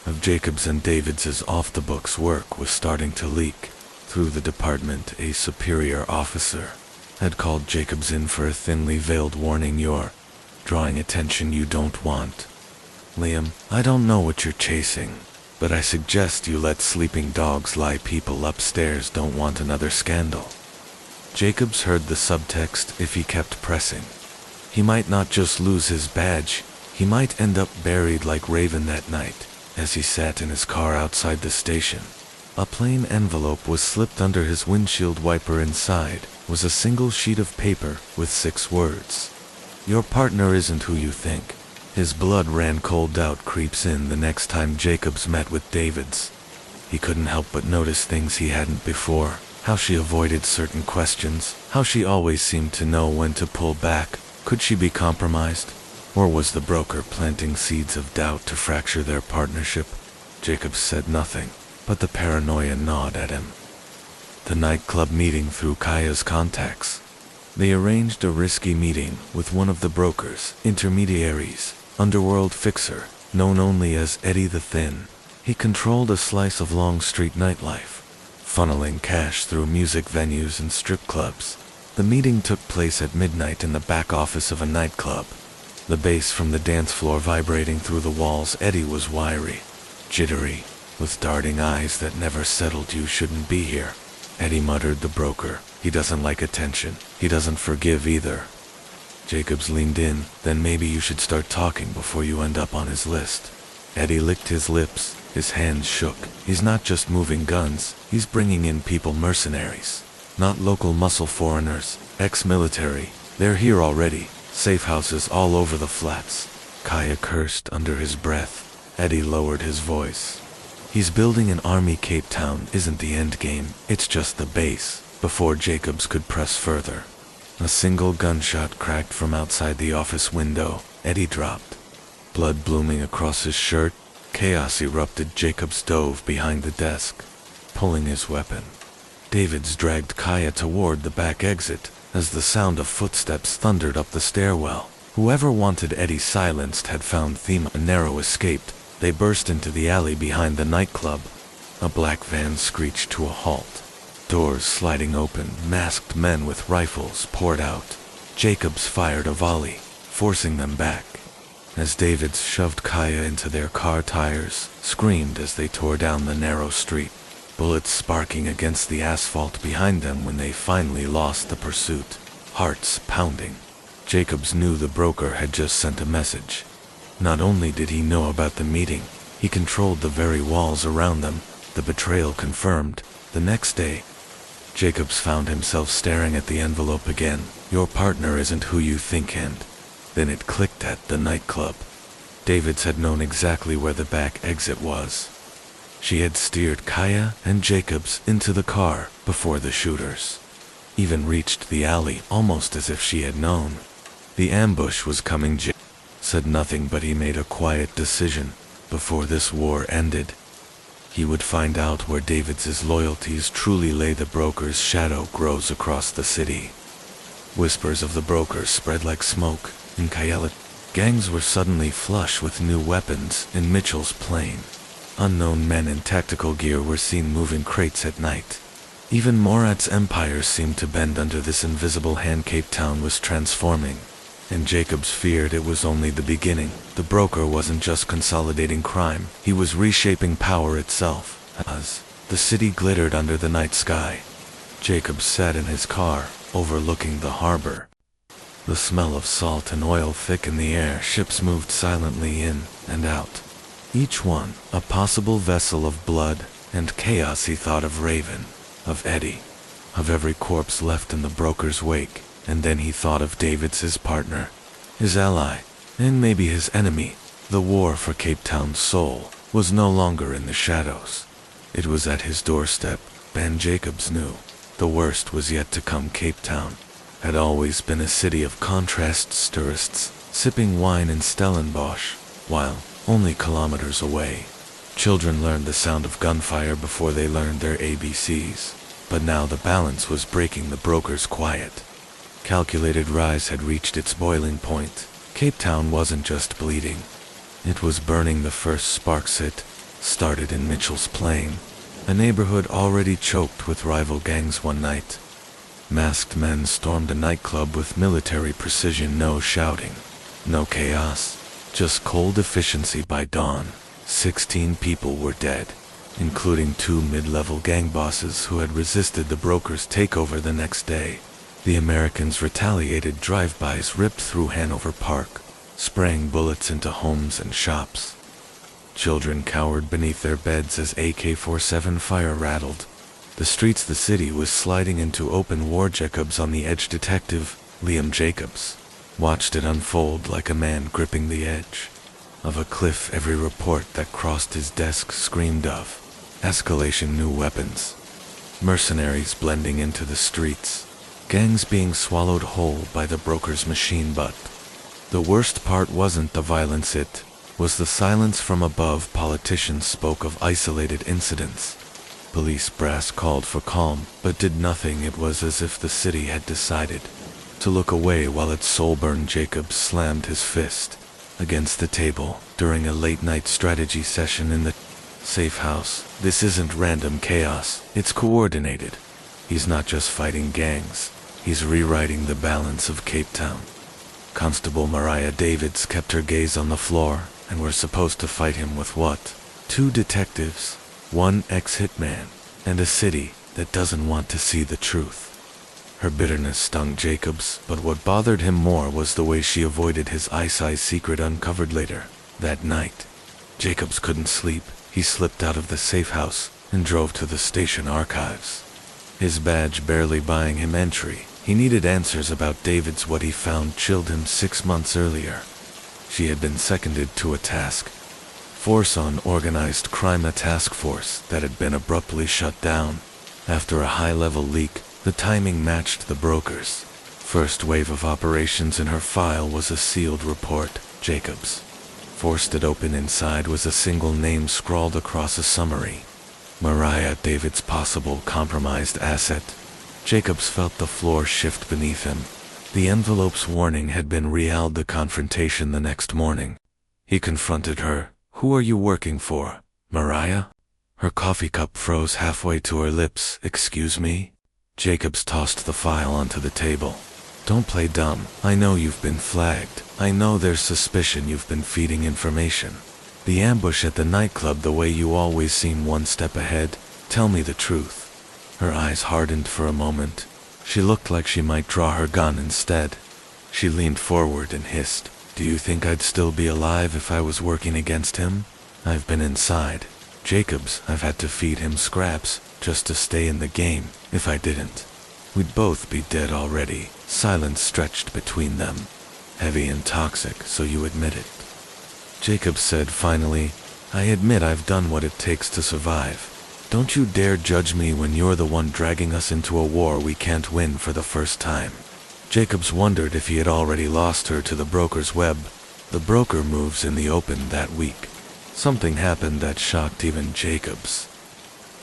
Speaker 1: of Jacobs and David's off-the-books work was starting to leak. Through the department, a superior officer had called Jacobs in for a thinly veiled warning. You're drawing attention you don't want. Liam, I don't know what you're chasing, but I suggest you let sleeping dogs lie. People upstairs don't want another scandal. Jacobs heard the subtext. If he kept pressing, he might not just lose his badge, he might end up buried like Raven that night. As he sat in his car outside the station, a plain envelope was slipped under his windshield wiper. Inside was a single sheet of paper with 6 words. Your partner isn't who you think. His blood ran cold. Doubt creeps in the next time Jacobs met with David's. He couldn't help but notice things he hadn't before. How she avoided certain questions, how she always seemed to know when to pull back. Could she be compromised? Or was the broker planting seeds of doubt to fracture their partnership? Jacobs said nothing, but the paranoia gnawed at him. The nightclub meeting through Kaya's contacts. They arranged a risky meeting with one of the brokers, intermediaries, underworld fixer, known only as Eddie the Thin. He controlled a slice of Long Street nightlife, funneling cash through music venues and strip clubs. The meeting took place at midnight in the back office of a nightclub. The bass from the dance floor vibrating through the walls. Eddie was wiry, jittery, with darting eyes that never settled. You shouldn't be here, Eddie muttered. The broker, he doesn't like attention. He doesn't forgive either. Jacobs leaned in. Then maybe you should start talking before you end up on his list. Eddie licked his lips. His hands shook. He's not just moving guns, he's bringing in people, mercenaries. Not local muscle foreigners, ex-military. They're here already. Safe houses all over the flats. Kaya cursed under his breath. Eddie lowered his voice. He's building an army. Cape Town isn't the end game, it's just the base. Before Jacobs could press further, a single gunshot cracked from outside the office window. Eddie dropped, blood blooming across his shirt. Chaos erupted. Jacobs dove behind the desk, pulling his weapon. Davids dragged Kaya toward the back exit as the sound of footsteps thundered up the stairwell. Whoever wanted Eddie silenced had found theme. A narrow escaped. They burst into the alley behind the nightclub. A black van screeched to a halt. Doors sliding open. Masked men with rifles poured out. Jacobs fired a volley, forcing them back. As Davids shoved Kaya into their car, tires screamed as they tore down the narrow street, bullets sparking against the asphalt behind them when they finally lost the pursuit. Hearts pounding. Jacobs knew the broker had just sent a message. Not only did he know about the meeting, he controlled the very walls around them. The betrayal confirmed. The next day, Jacobs found himself staring at the envelope again. Your partner isn't who you think. And then it clicked. At the nightclub, Davids had known exactly where the back exit was. She had steered Kaya and Jacobs into the car before the shooters even reached the alley, almost as if she had known. The ambush was coming. Jacobs said nothing, but he made a quiet decision. Before this war ended, he would find out where Davids' loyalties truly lay. The broker's shadow grows across the city. Whispers of the broker spread like smoke. In Kayala, gangs were suddenly flush with new weapons. In Mitchell's Plain, unknown men in tactical gear were seen moving crates at night. Even Morat's empire seemed to bend under this invisible hand. Cape Town was transforming, and Jacobs feared it was only the beginning. The broker wasn't just consolidating crime, he was reshaping power itself. As the city glittered under the night sky, Jacobs sat in his car, overlooking the harbor. The smell of salt and oil thick in the air. Ships moved silently in and out, each one a possible vessel of blood and chaos. He thought of Raven, of Eddie, of every corpse left in the broker's wake. And then he thought of Davids, his partner, his ally, and maybe his enemy. The war for Cape Town's soul was no longer in the shadows. It was at his doorstep, and Jacobs knew the worst was yet to come. Cape Town had always been a city of contrasts. Tourists sipping wine in Stellenbosch, while, only kilometers away, children learned the sound of gunfire before they learned their ABCs. But now the balance was breaking the broker's quiet. Calculated rise had reached its boiling point. Cape Town wasn't just bleeding. It was burning. The first sparks hit started in Mitchell's Plain, a neighborhood already choked with rival gangs. One night, masked men stormed a nightclub with military precision. No shouting, no chaos, just cold efficiency. By dawn, 16 people were dead, including 2 mid-level gang bosses who had resisted the broker's takeover. The next day, the Americans retaliated. Drive-bys ripped through Hanover Park, spraying bullets into homes and shops. Children cowered beneath their beds as AK-47 fire rattled the streets. The city was sliding into open war. Jacobs on the edge. Detective Liam Jacobs watched it unfold like a man gripping the edge of a cliff. Every report that crossed his desk screamed of escalation, new weapons, mercenaries blending into the streets, gangs being swallowed whole by the broker's machine. But the worst part wasn't the violence, it was the silence from above. Politicians spoke of isolated incidents. Police brass called for calm, but did nothing. It was as if the city had decided to look away while its soul burned. Jacobs slammed his fist against the table during a late-night strategy session in the safe house. This isn't random chaos, it's coordinated. He's not just fighting gangs, he's rewriting the balance of Cape Town. Constable Mariah Davids kept her gaze on the floor, and we're supposed to fight him with what? 2 detectives, 1 ex-hitman, and a city that doesn't want to see the truth. Her bitterness stung Jacobs, but what bothered him more was the way she avoided his eyesight. Secret uncovered later that night. Jacobs couldn't sleep. He slipped out of the safe house and drove to the station archives, his badge barely buying him entry. He needed answers about Davids. What he found chilled him. 6 months earlier, she had been seconded to a task force on organized crime, a task force that had been abruptly shut down after a high-level leak. The timing matched the broker's first wave of operations. In her file was a sealed report. Jacobs forced it open. Inside was a single name scrawled across a summary: Mariah Davids, possible compromised asset. Jacobs felt the floor shift beneath him. The envelope's warning had been read. The confrontation the next morning. He confronted her. Who are you working for, Mariah? Her coffee cup froze halfway to her lips. Excuse me? Jacobs tossed the file onto the table. Don't play dumb. I know you've been flagged. I know there's suspicion you've been feeding information. The ambush at the nightclub, the way you always seem one step ahead. Tell me the truth. Her eyes hardened for a moment. She looked like she might draw her gun instead. She leaned forward and hissed, do you think I'd still be alive if I was working against him? I've been inside. Jacobs, I've had to feed him scraps just to stay in the game. If I didn't, we'd both be dead already. Silence stretched between them, heavy and toxic. So you admit it? Jacobs said finally, I admit I've done what it takes to survive. Don't you dare judge me when you're the one dragging us into a war we can't win for the first time. Jacobs wondered if he had already lost her to the broker's web. The broker moves in the open that week. Something happened that shocked even Jacobs.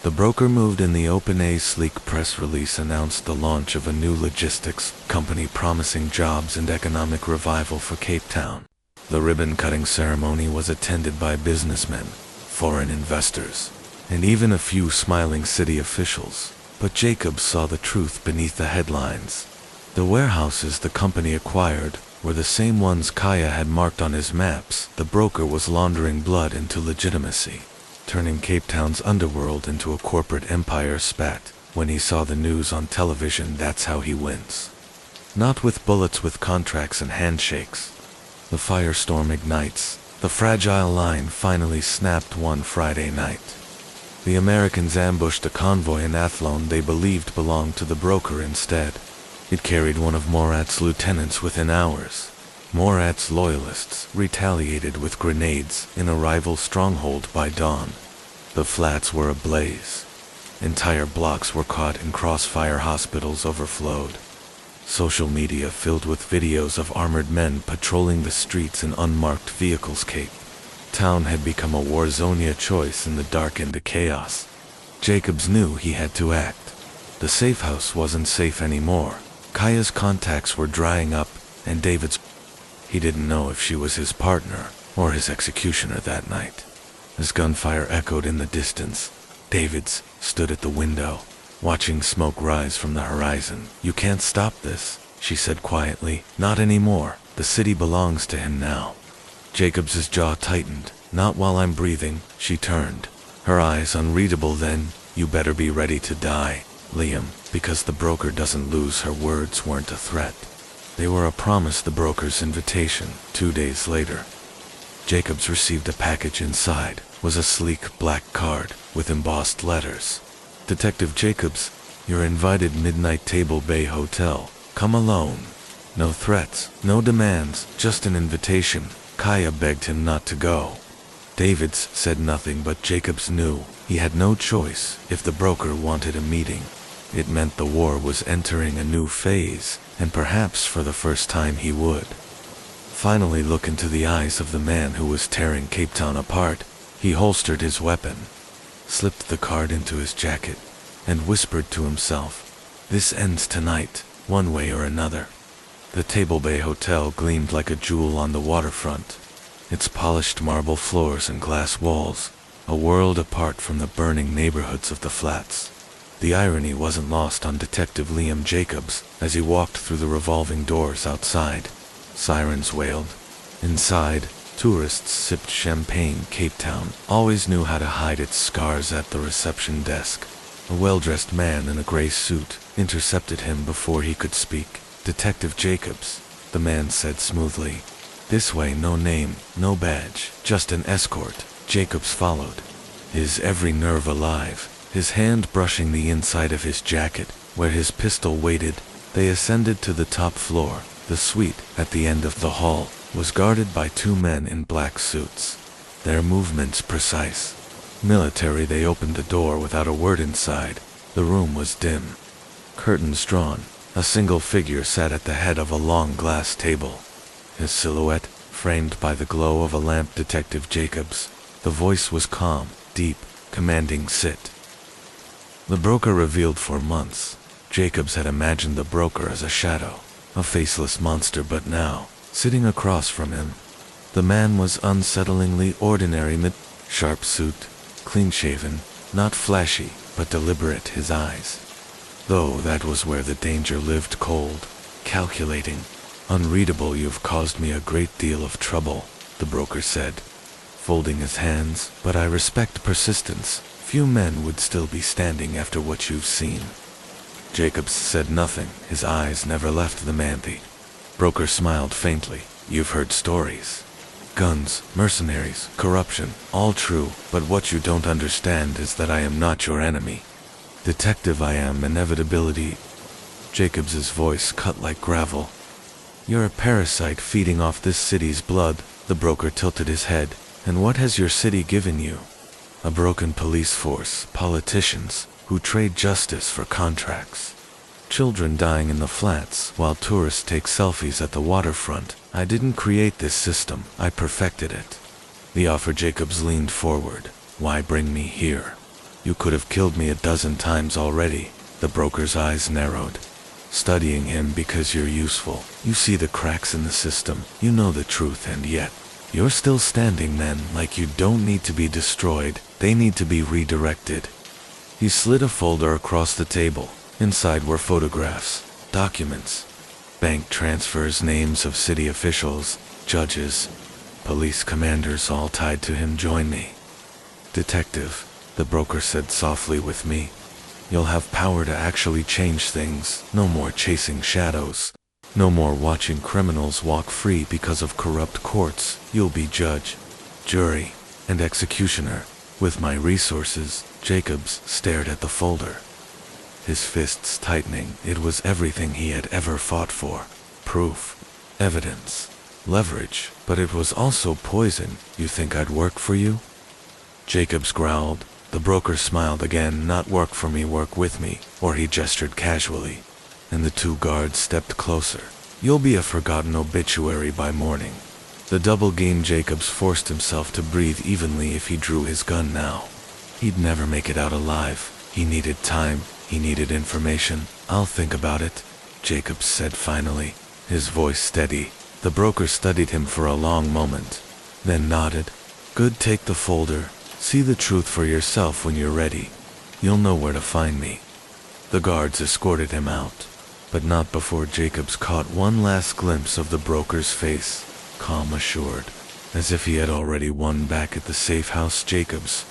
Speaker 1: The broker moved in the open. A sleek press release announced the launch of a new logistics company promising jobs and economic revival for Cape Town. The ribbon-cutting ceremony was attended by businessmen, foreign investors, and even a few smiling city officials. But Jacobs saw the truth beneath the headlines. The warehouses the company acquired were the same ones Kaya had marked on his maps. The broker was laundering blood into legitimacy, turning Cape Town's underworld into a corporate empire. Spat when he saw the news on television. That's how he wins. Not with bullets, with contracts and handshakes. The firestorm ignites. The fragile line finally snapped one Friday night. The Americans ambushed a convoy in Athlone they believed belonged to the broker. Instead, it carried one of Morat's lieutenants. Within hours, Morat's loyalists retaliated with grenades in a rival stronghold. By dawn, the flats were ablaze. Entire blocks were caught in crossfire. Hospitals overflowed. Social media filled with videos of armored men patrolling the streets in unmarked vehicles. Cape Town had become a war zone, a choice in the dark and the chaos. Jacobs knew he had to act. The safe house wasn't safe anymore. Kaya's contacts were drying up, and David's... He didn't know if she was his partner or his executioner that night. As gunfire echoed in the distance, Davids stood at the window, watching smoke rise from the horizon. "You can't stop this," she said quietly. "Not anymore. The city belongs to him now." Jacobs's jaw tightened. "Not while I'm breathing." She turned, her eyes unreadable. "Then, you better be ready to die, Liam, because the broker doesn't lose." Her words weren't a threat. They were a promise, the broker's invitation. 2 days later, Jacobs received a package. Inside was a sleek black card with embossed letters. "Detective Jacobs, you're invited, Midnight Table Bay Hotel. Come alone." No threats, no demands, just an invitation. Kaya begged him not to go. Davids said nothing, but Jacobs knew he had no choice. If the broker wanted a meeting, it meant the war was entering a new phase, and perhaps for the first time he would finally look into the eyes of the man who was tearing Cape Town apart. He holstered his weapon, slipped the card into his jacket, and whispered to himself, "This ends tonight, one way or another." The Table Bay Hotel gleamed like a jewel on the waterfront, its polished marble floors and glass walls, a world apart from the burning neighborhoods of the flats. The irony wasn't lost on Detective Liam Jacobs as he walked through the revolving doors outside. Sirens wailed. Inside, tourists sipped champagne. Cape Town always knew how to hide its scars. At the reception desk, a well-dressed man in a gray suit intercepted him before he could speak. "Detective Jacobs," the man said smoothly. "This way." No name, no badge, just an escort. Jacobs followed, his every nerve alive, his hand brushing the inside of his jacket where his pistol waited. They ascended to the top floor. The suite at the end of the hall was guarded by 2 men in black suits, their movements precise, military. They opened the door without a word inside. The room was dim, curtains drawn. A single figure sat at the head of a long glass table, his silhouette framed by the glow of a lamp. "Detective Jacobs." The voice was calm, deep, commanding. "Sit." The broker revealed. For months, Jacobs had imagined the broker as a shadow, a faceless monster, but now, sitting across from him, the man was unsettlingly ordinary. Sharp suit, clean-shaven, not flashy, but deliberate. His eyes, though, that was where the danger lived, cold, calculating, unreadable. "You've caused me a great deal of trouble," the broker said, folding his hands. "But I respect persistence. Few men would still be standing after what you've seen." Jacobs said nothing. His eyes never left the man. The broker smiled faintly. "You've heard stories. Guns, mercenaries, corruption, all true, but what you don't understand is that I am not your enemy. Detective, I am inevitability." Jacobs's voice cut like gravel. "You're a parasite feeding off this city's blood." The broker tilted his head. "And what has your city given you? A broken police force, politicians who trade justice for contracts, children dying in the flats while tourists take selfies at the waterfront. I didn't create this system, I perfected it." The offer. Jacobs leaned forward. "Why bring me here? You could have killed me a dozen times already." The broker's eyes narrowed. "Studying him because you're useful. You see the cracks in the system, you know the truth, and yet you're still standing. Men like you don't need to be destroyed, they need to be redirected." He slid a folder across the table. Inside were photographs, documents, bank transfers, names of city officials, judges, police commanders, all tied to him. "Join me, Detective," the broker said softly. "With me, you'll have power to actually change things. No more chasing shadows. No more watching criminals walk free because of corrupt courts. You'll be judge, jury, and executioner. With my resources." Jacobs stared at the folder, his fists tightening. It was everything he had ever fought for. Proof, evidence, leverage, but it was also poison. "You think I'd work for you?" Jacobs growled. The broker smiled again. "Not work for me, work with me." Or he gestured casually. and the two guards stepped closer. "You'll be a forgotten obituary by morning." The double-game Jacobs forced himself to breathe evenly if he drew his gun now. He'd never make it out alive. He needed time, he needed information. "I'll think about it," Jacobs said finally, his voice steady. The broker studied him for a long moment, then nodded. "Good, take the folder. See the truth for yourself when you're ready. You'll know where to find me." The guards escorted him out, but not before Jacobs caught one last glimpse of the broker's face, calm, assured, as if he had already won back at the safe house. Jacobs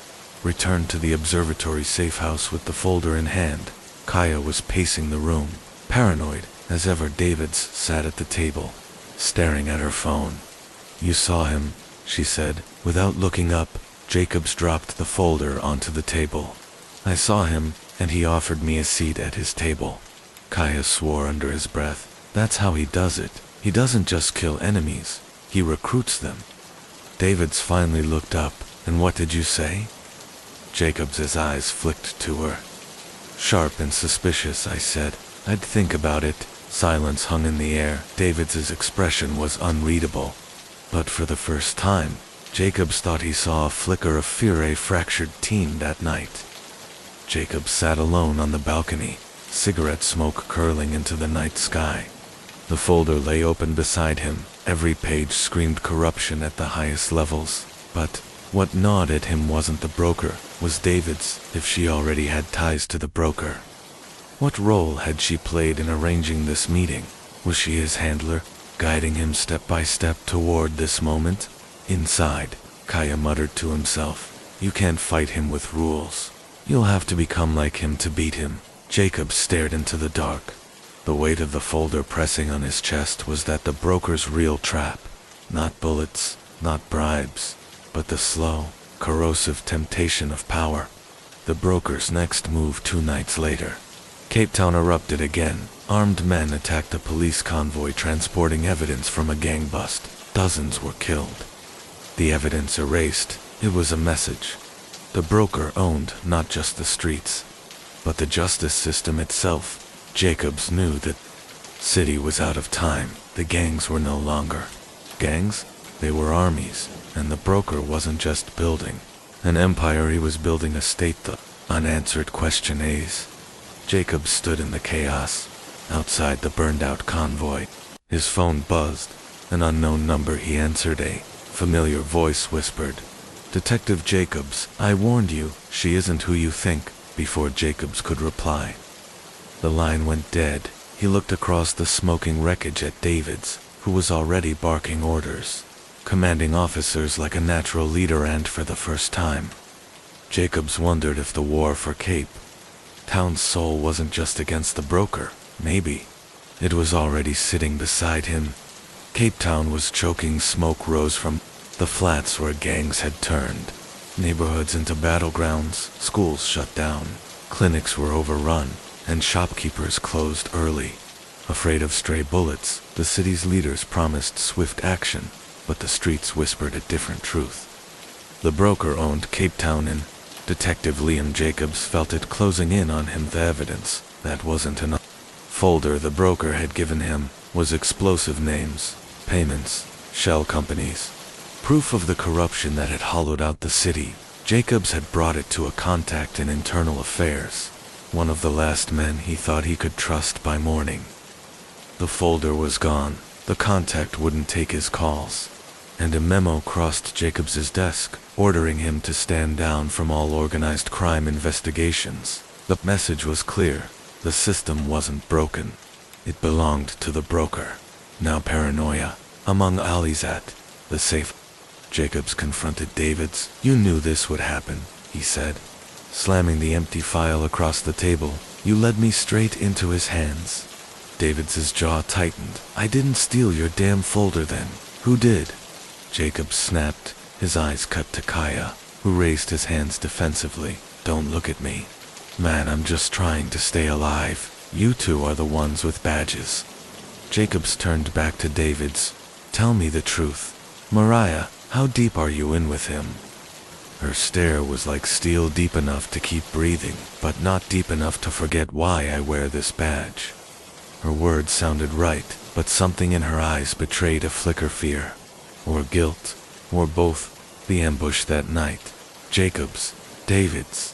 Speaker 1: returned to the observatory safe house with the folder in hand. Kaya was pacing the room, paranoid as ever. Davids sat at the table, staring at her phone. "You saw him," she said, without looking up. Jacobs dropped the folder onto the table. "I saw him, and he offered me a seat at his table." Kaya swore under his breath. "That's how he does it. He doesn't just kill enemies, he recruits them." Davids finally looked up. "And what did you say?" Jacobs' eyes flicked to her. "Sharp and suspicious," I said. "I'd think about it." Silence hung in the air. Davids' expression was unreadable. But for the first time, Jacobs thought he saw a flicker of fear. A fractured team that night. Jacobs sat alone on the balcony, cigarette smoke curling into the night sky. The folder lay open beside him. Every page screamed corruption at the highest levels. But what gnawed at him wasn't the broker, was Davids. If she already had ties to the broker, what role had she played in arranging this meeting? Was she his handler, guiding him step by step toward this moment? Inside, Kaya muttered to himself, "You can't fight him with rules. You'll have to become like him to beat him." Jacob stared into the dark. The weight of the folder pressing on his chest was that the broker's real trap. Not bullets, not bribes, but the slow, corrosive temptation of power. The broker's next move 2 nights later. Cape Town erupted again. Armed men attacked a police convoy transporting evidence from a gang bust. Dozens were killed. The evidence erased. It was a message. The broker owned not just the streets, but the justice system itself. Jacobs knew that city was out of time. The gangs were no longer gangs. They were armies, and the broker wasn't just building an empire, he was building a state. The unanswered questions. Jacob stood in the chaos, outside the burned-out convoy. His phone buzzed. An unknown number. He answered. A familiar voice whispered, "Detective Jacobs, I warned you, she isn't who you think." Before Jacobs could reply, the line went dead. He looked across the smoking wreckage at Davids, who was already barking orders, commanding officers like a natural leader. And for the first time, Jacobs wondered if the war for Cape Town's soul wasn't just against the broker. Maybe it was already sitting beside him. Cape Town was choking. Smoke rose from the flats where gangs had turned neighborhoods into battlegrounds. Schools shut down, clinics were overrun, and shopkeepers closed early. Afraid of stray bullets, the city's leaders promised swift action, but the streets whispered a different truth. The broker owned Cape Town, and Detective Liam Jacobs felt it closing in on him. The evidence, that wasn't enough. Folder the broker had given him was explosive names, payments, shell companies, proof of the corruption that had hollowed out the city. Jacobs had brought it to a contact in internal affairs, one of the last men he thought he could trust. By morning, the folder was gone. The contact wouldn't take his calls, and a memo crossed Jacobs's desk, ordering him to stand down from all organized crime investigations. The message was clear. The system wasn't broken. It belonged to the broker. Now paranoia among allies at the safe. Jacobs confronted Davids. "You knew this would happen," he said, slamming the empty file across the table. "You led me straight into his hands." Davids's jaw tightened. "I didn't steal your damn folder then. Who did?" Jacobs snapped, his eyes cut to Kaya, who raised his hands defensively. "Don't look at me. Man, I'm just trying to stay alive. You two are the ones with badges." Jacobs turned back to Davids. "Tell me the truth. Mariah, how deep are you in with him?" Her stare was like steel, deep enough to keep breathing, but not deep enough to forget why I wear this badge. Her words sounded right, but something in her eyes betrayed a flicker fear. Or guilt. Or both. The ambush that night. Jacob's. David's.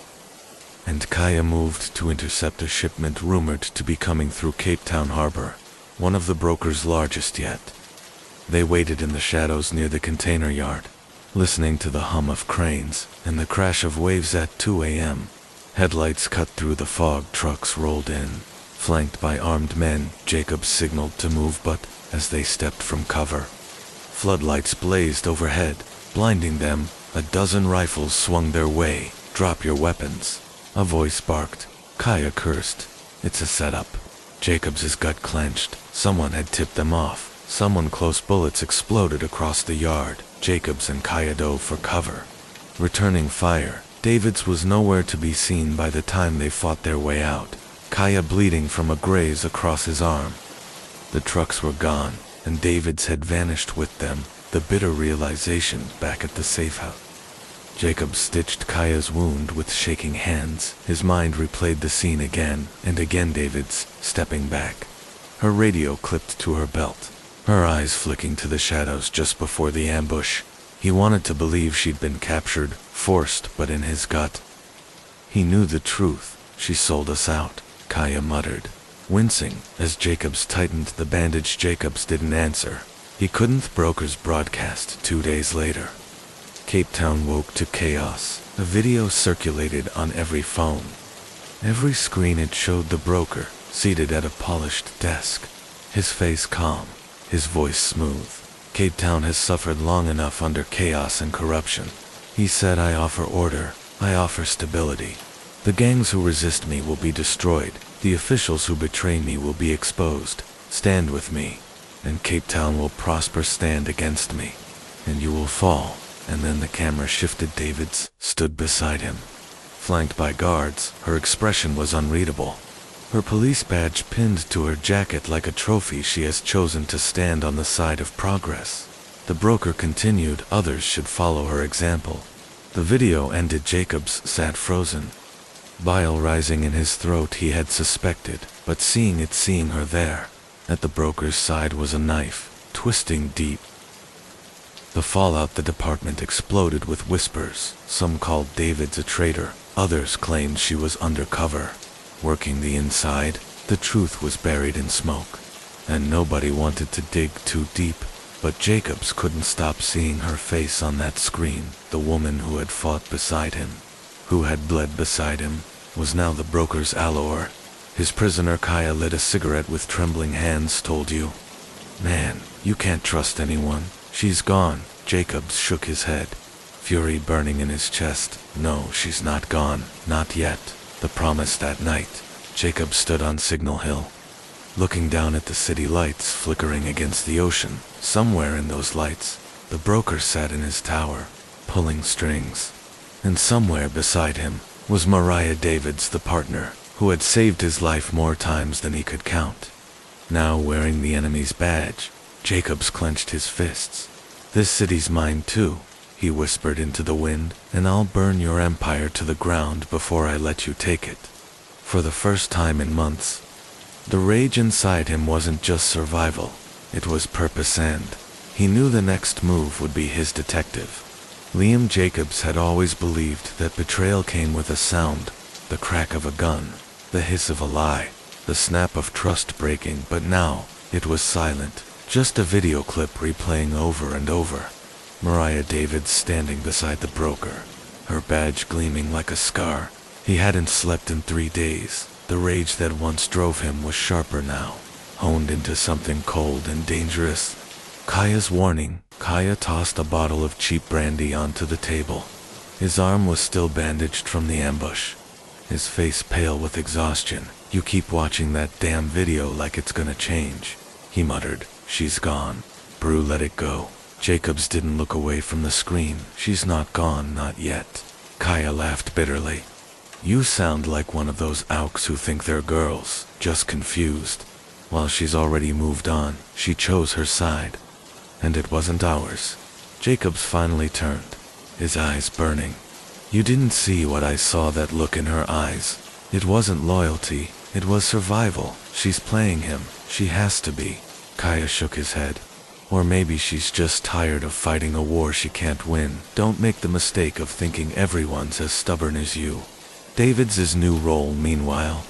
Speaker 1: And Kaya moved to intercept a shipment rumored to be coming through Cape Town harbor, one of the broker's largest yet. They waited in the shadows near the container yard, listening to the hum of cranes and the crash of waves at 2 a.m. Headlights cut through the fog, trucks rolled in. Flanked by armed men, Jacob signaled to move, but as they stepped from cover, floodlights blazed overhead, blinding them. A dozen rifles swung their way. "Drop your weapons," a voice barked. Kaya cursed. "It's a setup." Jacob's gut clenched. Someone had tipped them off. Someone close. Bullets exploded across the yard. Jacobs and Kaya dove for cover, returning fire. David's was nowhere to be seen by the time they fought their way out, Kaya bleeding from a graze across his arm. The trucks were gone, and David's had vanished with them, the bitter realization back at the safe house. Jacob stitched Kaya's wound with shaking hands. His mind replayed the scene again and again. David's stepping back, her radio clipped to her belt, her eyes flicking to the shadows just before the ambush. He wanted to believe she'd been captured, forced, but in his gut, he knew the truth. "She sold us out," Kaya muttered, wincing as Jacobs tightened the bandage. Jacobs didn't answer. He couldn't. Brokers broadcast 2 days later. Cape Town woke to chaos. A video circulated on every phone. Every screen it showed the broker, seated at a polished desk, his face calm, his voice smooth. "Cape Town has suffered long enough under chaos and corruption," he said. "I offer order. I offer stability. The gangs who resist me will be destroyed. The officials who betray me will be exposed. Stand with me, and Cape Town will prosper. Stand against me, and you will fall." And then the camera shifted. David's stood beside him, flanked by guards. Her expression was unreadable, her police badge pinned to her jacket like a trophy. "She has chosen to stand on the side of progress," the broker continued. "Others should follow her example." The video ended. Jacobs sat frozen, bile rising in his throat. He had suspected, but seeing her there, at the broker's side, was a knife, twisting deep. The fallout. The department exploded with whispers. Some called David's a traitor. Others claimed she was undercover, working the inside. The truth was buried in smoke, and nobody wanted to dig too deep. But Jacobs couldn't stop seeing her face on that screen. The woman who had fought beside him, who had bled beside him, was now the broker's allure, his prisoner. Kaya lit a cigarette with trembling hands. "Told you, man, you can't trust anyone. She's gone." Jacobs shook his head, fury burning in his chest. "No, she's not gone. Not yet." The promise that night. Jacob stood on Signal Hill, looking down at the city lights flickering against the ocean. Somewhere in those lights, the broker sat in his tower, pulling strings. And somewhere beside him was Mariah Davids, the partner, who had saved his life more times than he could count. Now wearing the enemy's badge, Jacobs clenched his fists. "This city's mine too," he whispered into the wind, "and I'll burn your empire to the ground before I let you take it." For the first time in months, the rage inside him wasn't just survival, it was purpose, and he knew the next move would be his detective. Liam Jacobs had always believed that betrayal came with a sound, the crack of a gun, the hiss of a lie, the snap of trust breaking, but now it was silent. Just a video clip replaying over and over. Mariah Davids standing beside the broker, her badge gleaming like a scar. He hadn't slept in 3 days. The rage that once drove him was sharper now, honed into something cold and dangerous. Kaya's warning. Kaya tossed a bottle of cheap brandy onto the table. His arm was still bandaged from the ambush, his face pale with exhaustion. "You keep watching that damn video like it's gonna change," he muttered. "She's gone. Brew, let it go." Jacobs didn't look away from the screen. "She's not gone, not yet." Kaya laughed bitterly. "You sound like one of those auks who think they're girls, just confused. Well, she's already moved on. She chose her side, and it wasn't ours." Jacobs finally turned, his eyes burning. "You didn't see what I saw, that look in her eyes. It wasn't loyalty, It was survival. She's playing him. She has to be. Kaya shook his head. Or maybe she's just tired of fighting a war she can't win. Don't make the mistake of thinking everyone's as stubborn as you. David's new role, meanwhile.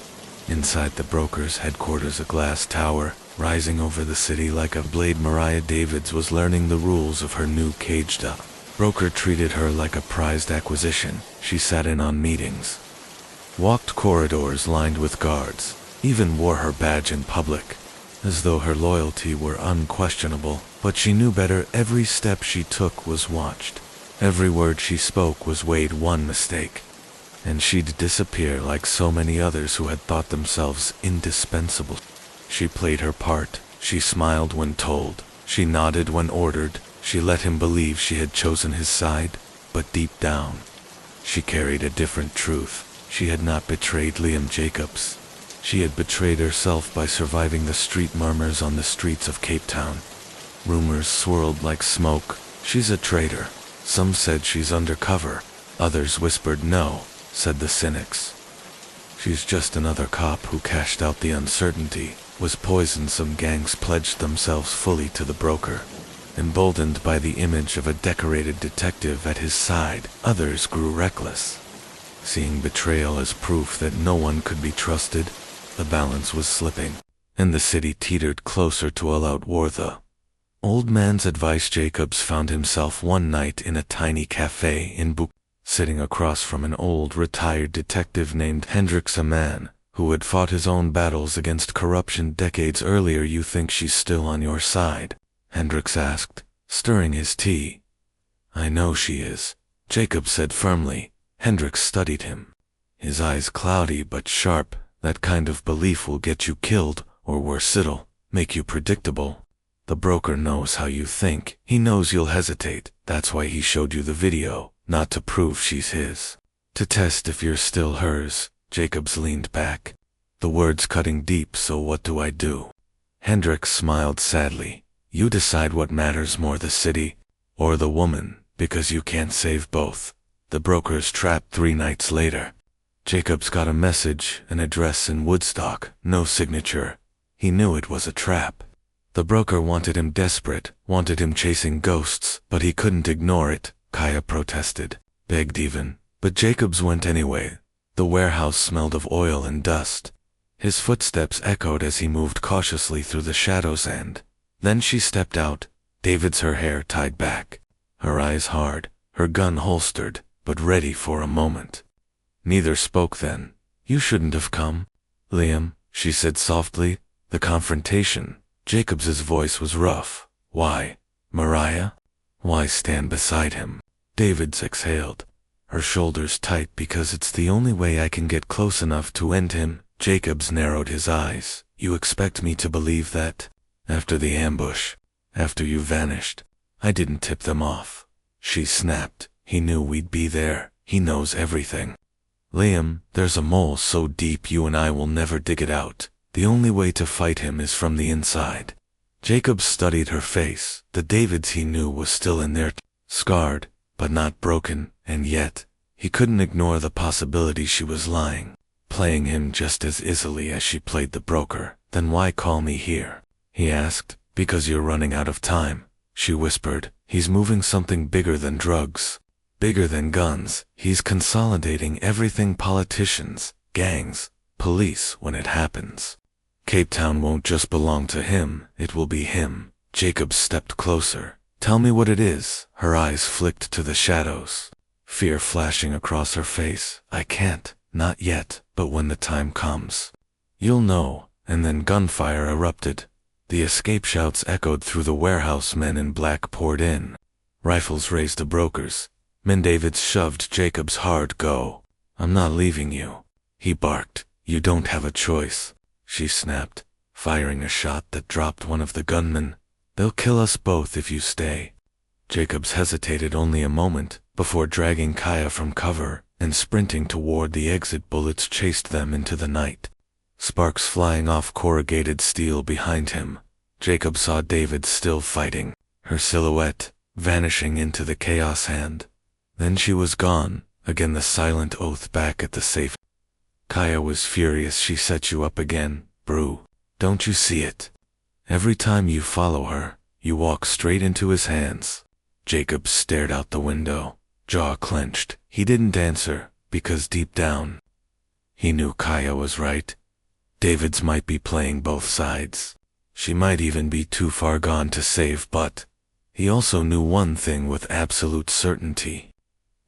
Speaker 1: Inside the broker's headquarters, a glass tower, rising over the city like a blade. Mariah Davids was learning the rules of her new caged-up. Broker treated her like a prized acquisition. She sat in on meetings, walked corridors lined with guards, even wore her badge in public, as though her loyalty were unquestionable. But she knew better. Every step she took was watched. Every word she spoke was weighed. One mistake, and she'd disappear like so many others who had thought themselves indispensable. She played her part. She smiled when told. She nodded when ordered. She let him believe she had chosen his side, but deep down, she carried a different truth. She had not betrayed Liam Jacobs. She had betrayed herself by surviving the street murmurs on the streets of Cape Town. Rumors swirled like smoke. She's a traitor. Some said she's undercover. Others whispered no, said the cynics. She's just another cop who cashed out the uncertainty, was poisoned. Some gangs pledged themselves fully to the broker, emboldened by the image of a decorated detective at his side. Others grew reckless, seeing betrayal as proof that no one could be trusted. The balance was slipping, and the city teetered closer to all-out war. The old man's advice. Jacobs found himself one night in a tiny cafe in Buc, sitting across from an old retired detective named Hendricks, a man who had fought his own battles against corruption decades earlier. You think she's still on your side? Hendricks asked, stirring his tea. I know she is, Jacob said firmly. Hendricks studied him, his eyes cloudy but sharp. That kind of belief will get you killed, or worse, it'll make you predictable. The broker knows how you think. He knows you'll hesitate. That's why he showed you the video, not to prove she's his, to test if you're still hers. Jacobs leaned back, the words cutting deep. So what do I do? Hendricks smiled sadly. You decide what matters more, the city or the woman, because you can't save both. The broker's trapped. 3 nights later, Jacobs got a message, an address in Woodstock, no signature. He knew it was a trap. The broker wanted him desperate, wanted him chasing ghosts, but he couldn't ignore it. Kaya protested, begged even, but Jacobs went anyway. The warehouse smelled of oil and dust. His footsteps echoed as he moved cautiously through the shadows, and then she stepped out. David's, her hair tied back, her eyes hard, her gun holstered, but ready for a moment. Neither spoke then. You shouldn't have come, Liam, she said softly. The confrontation. Jacobs's voice was rough. Why, Mariah? Why stand beside him? David's exhaled, her shoulders tight. Because it's the only way I can get close enough to end him. Jacobs narrowed his eyes. You expect me to believe that? After the ambush, after you vanished, I didn't tip them off. She snapped. He knew we'd be there. He knows everything. Liam, there's a mole so deep you and I will never dig it out. The only way to fight him is from the inside. Jacobs studied her face. The Davids he knew was still in there, scarred, but not broken, and yet, he couldn't ignore the possibility she was lying, playing him just as easily as she played the broker. Then why call me here? He asked. Because you're running out of time, she whispered. He's moving something bigger than drugs, bigger than guns. He's consolidating everything. Politicians, gangs, police. When it happens, Cape Town won't just belong to him, it will be him. Jacobs stepped closer. Tell me what it is. Her eyes flicked to the shadows, fear flashing across her face. I can't, not yet, but when the time comes, you'll know. And then gunfire erupted. The escape shouts echoed through the warehouse. Men in black poured in, rifles raised to brokers. Davids shoved Jacobs hard. Go. I'm not leaving you, he barked. You don't have a choice, she snapped, firing a shot that dropped one of the gunmen. They'll kill us both if you stay. Jacobs hesitated only a moment before dragging Kaya from cover and sprinting toward the exit. Bullets chased them into the night, sparks flying off corrugated steel behind him. Jacob saw David still fighting, her silhouette vanishing into the chaos. And then she was gone. Again the silent oath back at the safe. Kaya was furious. She set you up again, Brew. Don't you see it? Every time you follow her, you walk straight into his hands. Jacob stared out the window, jaw clenched. He didn't answer, because deep down, he knew Kaya was right. David's might be playing both sides. She might even be too far gone to save, but he also knew one thing with absolute certainty.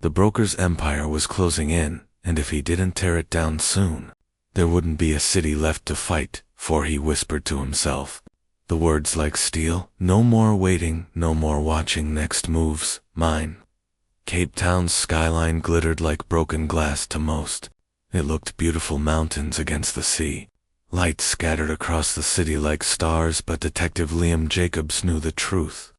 Speaker 1: The broker's empire was closing in, and if he didn't tear it down soon, there wouldn't be a city left to fight, for he whispered to himself. The words like steel, no more waiting, no more watching next moves, mine. Cape Town's skyline glittered like broken glass to most. It looked beautiful, mountains against the sea. Lights scattered across the city like stars, but Detective Liam Jacobs knew the truth.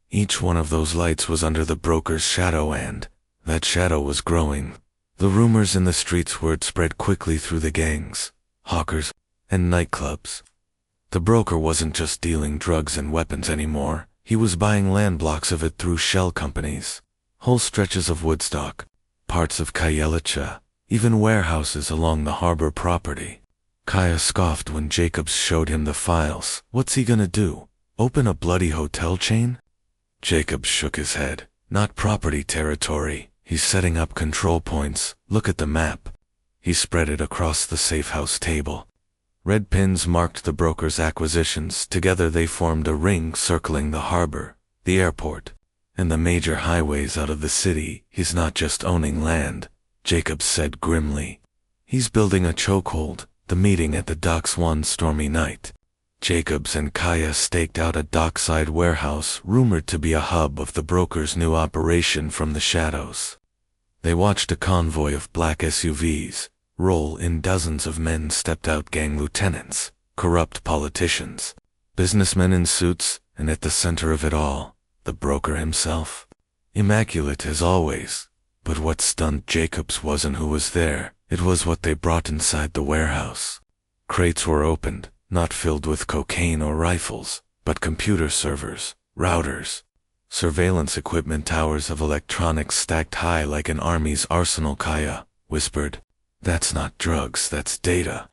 Speaker 1: Each one of those lights was under the broker's shadow, and that shadow was growing. The rumors in the streets word spread quickly through the gangs, hawkers, and nightclubs. The broker wasn't just dealing drugs and weapons anymore. He was buying land blocks of it through shell companies, whole stretches of Woodstock, parts of Kayelicha, even warehouses along the harbor property. Kaya scoffed when Jacobs showed him the files. What's he gonna do? Open a bloody hotel chain? Jacobs shook his head. Not property territory. He's setting up control points. Look at the map. He spread it across the safe house table. Red pins marked the broker's acquisitions. Together they formed a ring circling the harbor, the airport, and the major highways out of the city. He's not just owning land, Jacobs said grimly. He's building a chokehold. The meeting at the docks one stormy night. Jacobs and Kaya staked out a dockside warehouse rumored to be a hub of the broker's new operation from the shadows. They watched a convoy of black SUVs roll in. Dozens of men stepped out, gang lieutenants, corrupt politicians, businessmen in suits, and at the center of it all, the broker himself. Immaculate as always, but what stunned Jacobs wasn't who was there, it was what they brought inside the warehouse. Crates were opened, not filled with cocaine or rifles, but computer servers, routers, surveillance equipment, towers of electronics stacked high like an army's arsenal. Kaya whispered, "That's not drugs, that's data."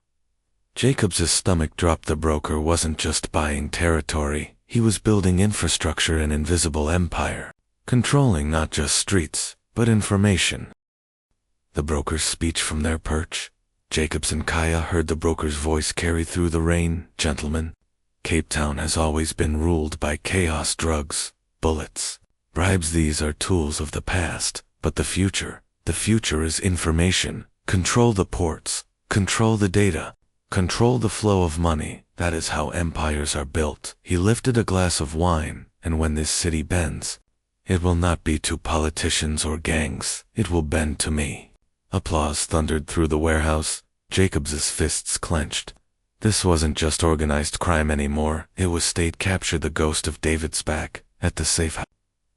Speaker 1: Jacobs' stomach dropped. The broker wasn't just buying territory, he was building infrastructure, an invisible empire, controlling not just streets, but information. The broker's speech from their perch. Jacobs and Kaya heard the broker's voice carry through the rain. "Gentlemen, Cape Town has always been ruled by chaos, drugs, bullets, bribes. These are tools of the past, but the future is information. Control the ports, control the data, control the flow of money. That is how empires are built." He lifted a glass of wine, "And when this city bends, it will not be to politicians or gangs, it will bend to me." Applause thundered through the warehouse. Jacobs' fists clenched. This wasn't just organized crime anymore, it was state capture. The ghost of David's back, at the safe house.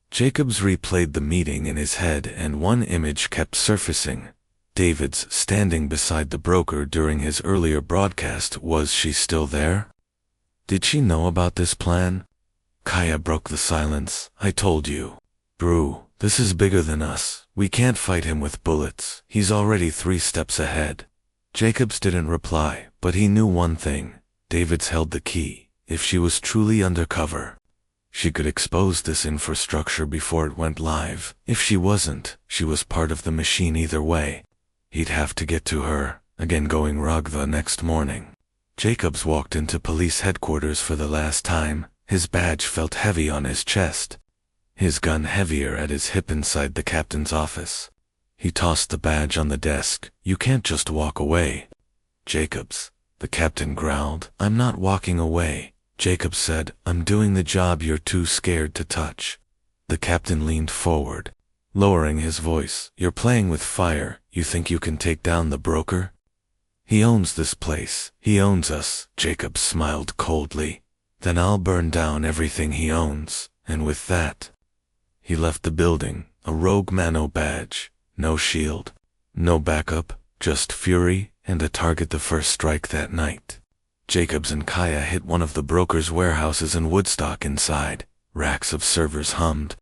Speaker 1: Jacobs replayed the meeting in his head, and one image kept surfacing. David's standing beside the broker during his earlier broadcast. Was she still there? Did she know about this plan? Kaya broke the silence. "I told you, Brew, this is bigger than us. We can't fight him with bullets. He's already 3 steps ahead." Jacobs didn't reply, but he knew one thing. David's held the key. If she was truly undercover, she could expose this infrastructure before it went live. If she wasn't, she was part of the machine either way. He'd have to get to her, again going rogue the next morning. Jacobs walked into police headquarters for the last time. His badge felt heavy on his chest, his gun heavier at his hip inside the captain's office. He tossed the badge on the desk. "You can't just walk away." "Jacobs," the captain growled. "I'm not walking away," Jacobs said. "I'm doing the job you're too scared to touch." The captain leaned forward, lowering his voice. "You're playing with fire. You think you can take down the broker? He owns this place. He owns us." Jacobs smiled coldly. "Then I'll burn down everything he owns." And with that, he left the building, a rogue Mano badge, no shield, no backup, just fury and a target. The first strike that night. Jacobs and Kaya hit one of the broker's warehouses in Woodstock. Inside, racks of servers hummed,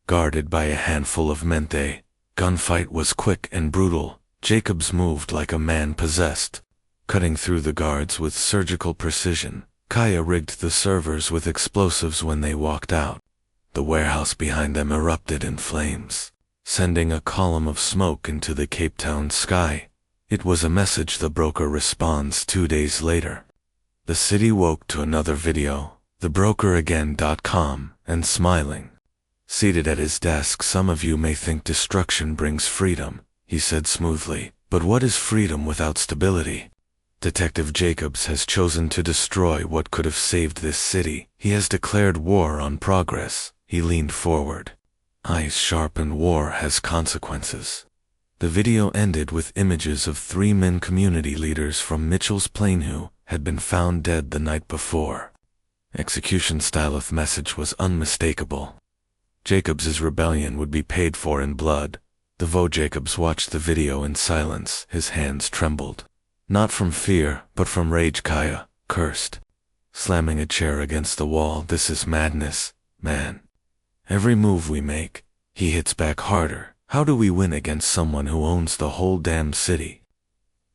Speaker 1: guarded by a handful of men. The gunfight was quick and brutal. Jacobs moved like a man possessed, cutting through the guards with surgical precision. Kaya rigged the servers with explosives when they walked out. The warehouse behind them erupted in flames, sending a column of smoke into the Cape Town sky. It was a message the broker responds 2 days later. The city woke to another video, thebrokeragain.com, and smiling. Seated at his desk, some of you may think destruction brings freedom, he said smoothly, but what is freedom without stability? Detective Jacobs has chosen to destroy what could have saved this city. He has declared war on progress. He leaned forward. Eyes sharp, and war has consequences. The video ended with images of 3 men community leaders from Mitchell's Plain who had been found dead the night before. Execution style of message was unmistakable. Jacobs's rebellion would be paid for in blood. Devo Jacobs watched the video in silence. His hands trembled. Not from fear, but from rage. Kaya cursed, slamming a chair against the wall. This is madness, man. Every move we make, he hits back harder. How do we win against someone who owns the whole damn city?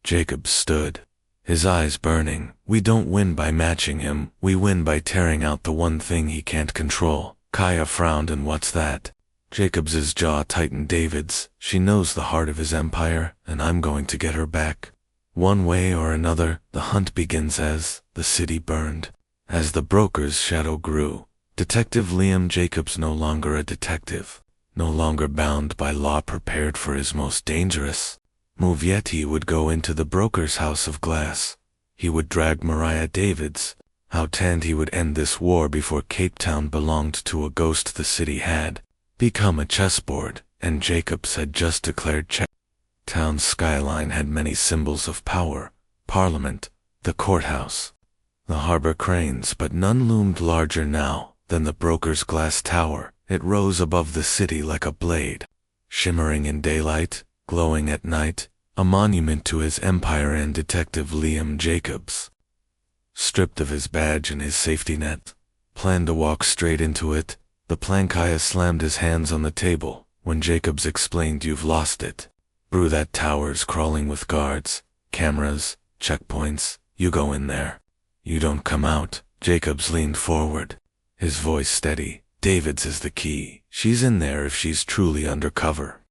Speaker 1: Jacobs stood, his eyes burning. We don't win by matching him, we win by tearing out the one thing he can't control. Kaya frowned. And what's that? Jacobs's jaw tightened. David's. She knows the heart of his empire, and I'm going to get her back. One way or another. The hunt begins as the city burned. As the broker's shadow grew, Detective Liam Jacobs, no longer a detective, no longer bound by law, prepared for his most dangerous move yet. He would go into the broker's house of glass. He would drag Mariah Davids out, and he would end this war before Cape Town belonged to a ghost. The city had become a chessboard, and Jacobs had just declared check. Town's skyline had many symbols of power: Parliament, the courthouse, the harbor cranes, but none loomed larger now than the broker's glass tower. It rose above the city like a blade, shimmering in daylight, glowing at night, a monument to his empire. And Detective Liam Jacobs, stripped of his badge and his safety net, planned to walk straight into it. The plan. Kaya slammed his hands on the table when Jacobs explained, "You've lost it. Brew, that tower's crawling with guards, cameras, checkpoints. You go in there. You don't come out." Jacobs leaned forward, his voice steady. "Davids is the key. She's in there if she's truly undercover.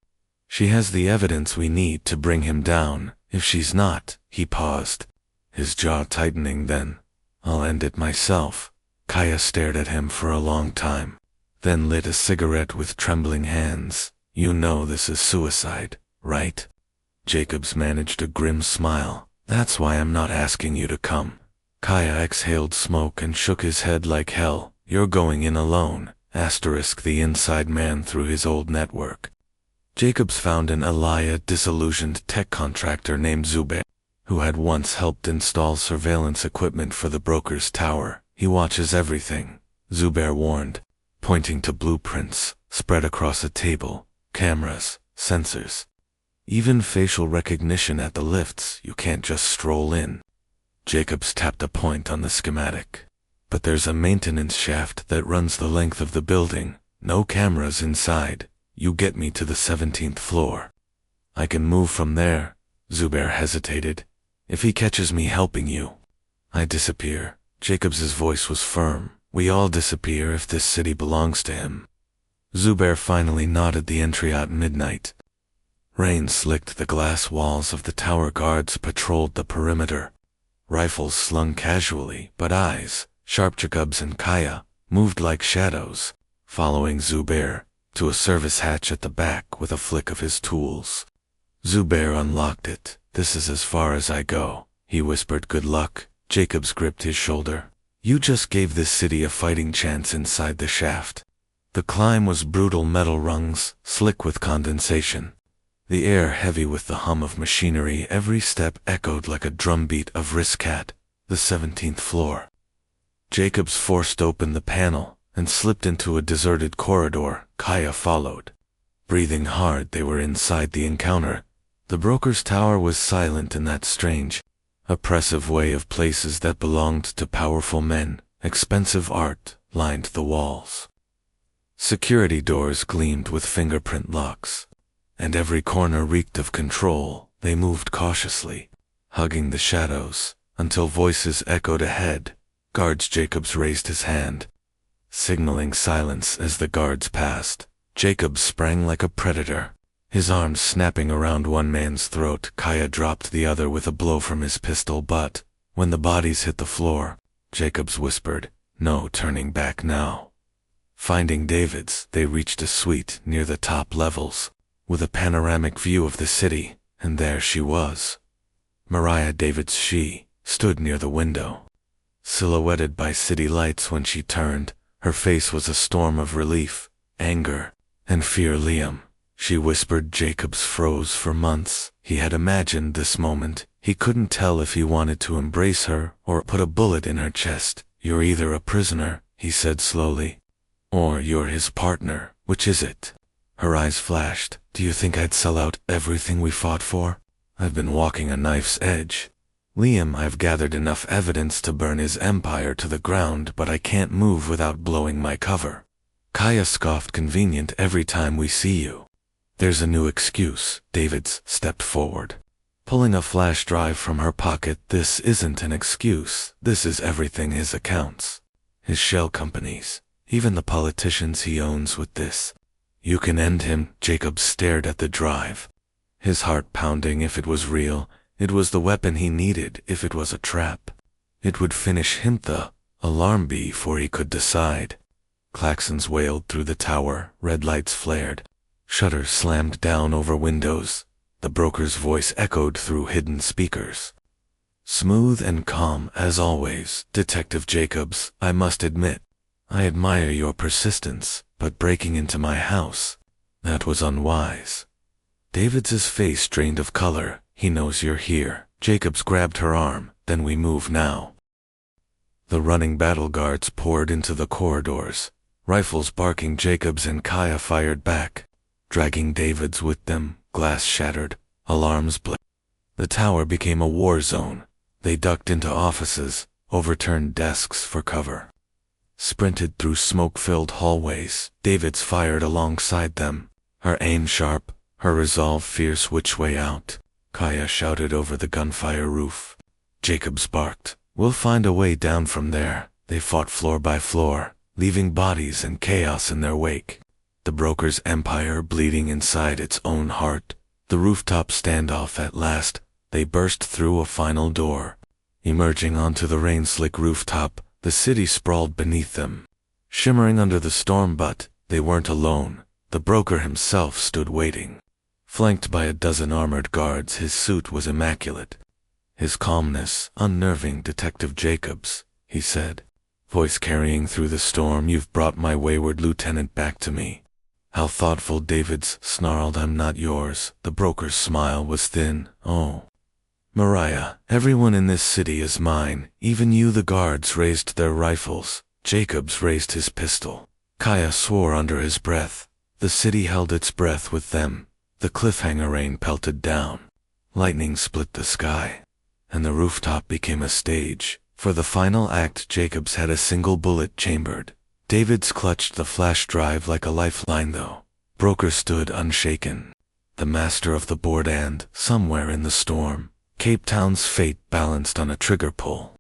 Speaker 1: She has the evidence we need to bring him down. If she's not..." He paused, his jaw tightening. "Then I'll end it myself." Kaya stared at him for a long time, then lit a cigarette with trembling hands. "You know this is suicide, right?" Jacobs managed a grim smile. "That's why I'm not asking you to come." Kaya exhaled smoke and shook his head like hell. "You're going in alone." The inside man through his old network. Jacobs found an Alaya disillusioned tech contractor named Zubair, who had once helped install surveillance equipment for the broker's tower. "He watches everything," Zubair warned, pointing to blueprints spread across a table. "Cameras, sensors, even facial recognition at the lifts. You can't just stroll in." Jacobs tapped a point on the schematic. "But there's a maintenance shaft that runs the length of the building. No cameras inside. You get me to the 17th floor. I can move from there." Zubair hesitated. "If he catches me helping you, I disappear." Jacobs's voice was firm. "We all disappear if this city belongs to him." Zubair finally nodded. The entry at midnight. Rain slicked the glass walls of the tower. Guards patrolled the perimeter, rifles slung casually, but eyes sharp. Jacobs and Kaya moved like shadows, following Zubair to a service hatch at the back with a flick of his tools. Zubair unlocked it. "This is as far as I go," he whispered. "Good luck." Jacobs gripped his shoulder. "You just gave this city a fighting chance inside the shaft." The climb was brutal: metal rungs, slick with condensation, the air heavy with the hum of machinery. Every step echoed like a drumbeat of Riscat. The 17th floor. Jacobs forced open the panel and slipped into a deserted corridor. Kaya followed, breathing hard. They were inside the encounter. The broker's tower was silent in that strange, oppressive way of places that belonged to powerful men. Expensive art lined the walls. Security doors gleamed with fingerprint locks, and every corner reeked of control. They moved cautiously, hugging the shadows, until voices echoed ahead. Guards. Jacobs raised his hand, signaling silence as the guards passed. Jacobs sprang like a predator, his arms snapping around one man's throat. Kaya dropped the other with a blow from his pistol, but when the bodies hit the floor, Jacobs whispered, "No turning back now." Finding David's, they reached a suite near the top levels, with a panoramic view of the city, and there she was. Mariah David's. She stood near the window, silhouetted by city lights. When she turned, her face was a storm of relief, anger, and fear. "Liam," she whispered. Jacobs froze. For months, he had imagined this moment. He couldn't tell if he wanted to embrace her or put a bullet in her chest. "You're either a prisoner," he said slowly, "or you're his partner. Which is it?" Her eyes flashed. "Do you think I'd sell out everything we fought for? I've been walking a knife's edge. Liam, I've gathered enough evidence to burn his empire to the ground, but I can't move without blowing my cover." Kaya scoffed. "Convenient every time we see you." "There's a new excuse." Davids stepped forward, pulling a flash drive from her pocket. "This isn't an excuse. This is everything. His accounts, his shell companies, even the politicians he owns. With this, you can end him." Jacob stared at the drive, his heart pounding. If it was real, it was the weapon he needed. If it was a trap, it would finish him. The alarm before he could decide. Klaxons wailed through the tower, red lights flared, shutters slammed down over windows. The broker's voice echoed through hidden speakers. "Smooth and calm as always, Detective Jacobs. I must admit, I admire your persistence, but breaking into my house, that was unwise." Davids's face drained of color. "He knows you're here." Jacobs grabbed her arm. "Then we move now." The running battle guards poured into the corridors, rifles barking. Jacobs and Kaya fired back, dragging Davids with them. Glass shattered, alarms blared. The tower became a war zone. They ducked into offices, overturned desks for cover, sprinted through smoke-filled hallways. Davids fired alongside them, her aim sharp, her resolve fierce. "Which way out?" Kaya shouted over the gunfire roof. Jacobs barked, "We'll find a way down from there." They fought floor by floor, leaving bodies and chaos in their wake. The broker's empire bleeding inside its own heart. The rooftop standoff. At last, they burst through a final door, emerging onto the rain-slick rooftop. The city sprawled beneath them, shimmering under the storm. But they weren't alone. The broker himself stood waiting, flanked by a dozen armored guards. His suit was immaculate, his calmness unnerving. "Detective Jacobs," he said, voice carrying through the storm, "you've brought my wayward lieutenant back to me." "How thoughtful," Davids snarled. "I'm not yours." The broker's smile was thin. "Oh, Mariah, everyone in this city is mine, even you." The guards raised their rifles. Jacobs raised his pistol. Kaya swore under his breath. The city held its breath with them. The cliffhanger rain pelted down. Lightning split the sky, and the rooftop became a stage. For the final act, Jacobs had a single bullet chambered. Davids clutched the flash drive like a lifeline though. Broker stood unshaken, the master of the board, and, somewhere in the storm, Cape Town's fate balanced on a trigger pull.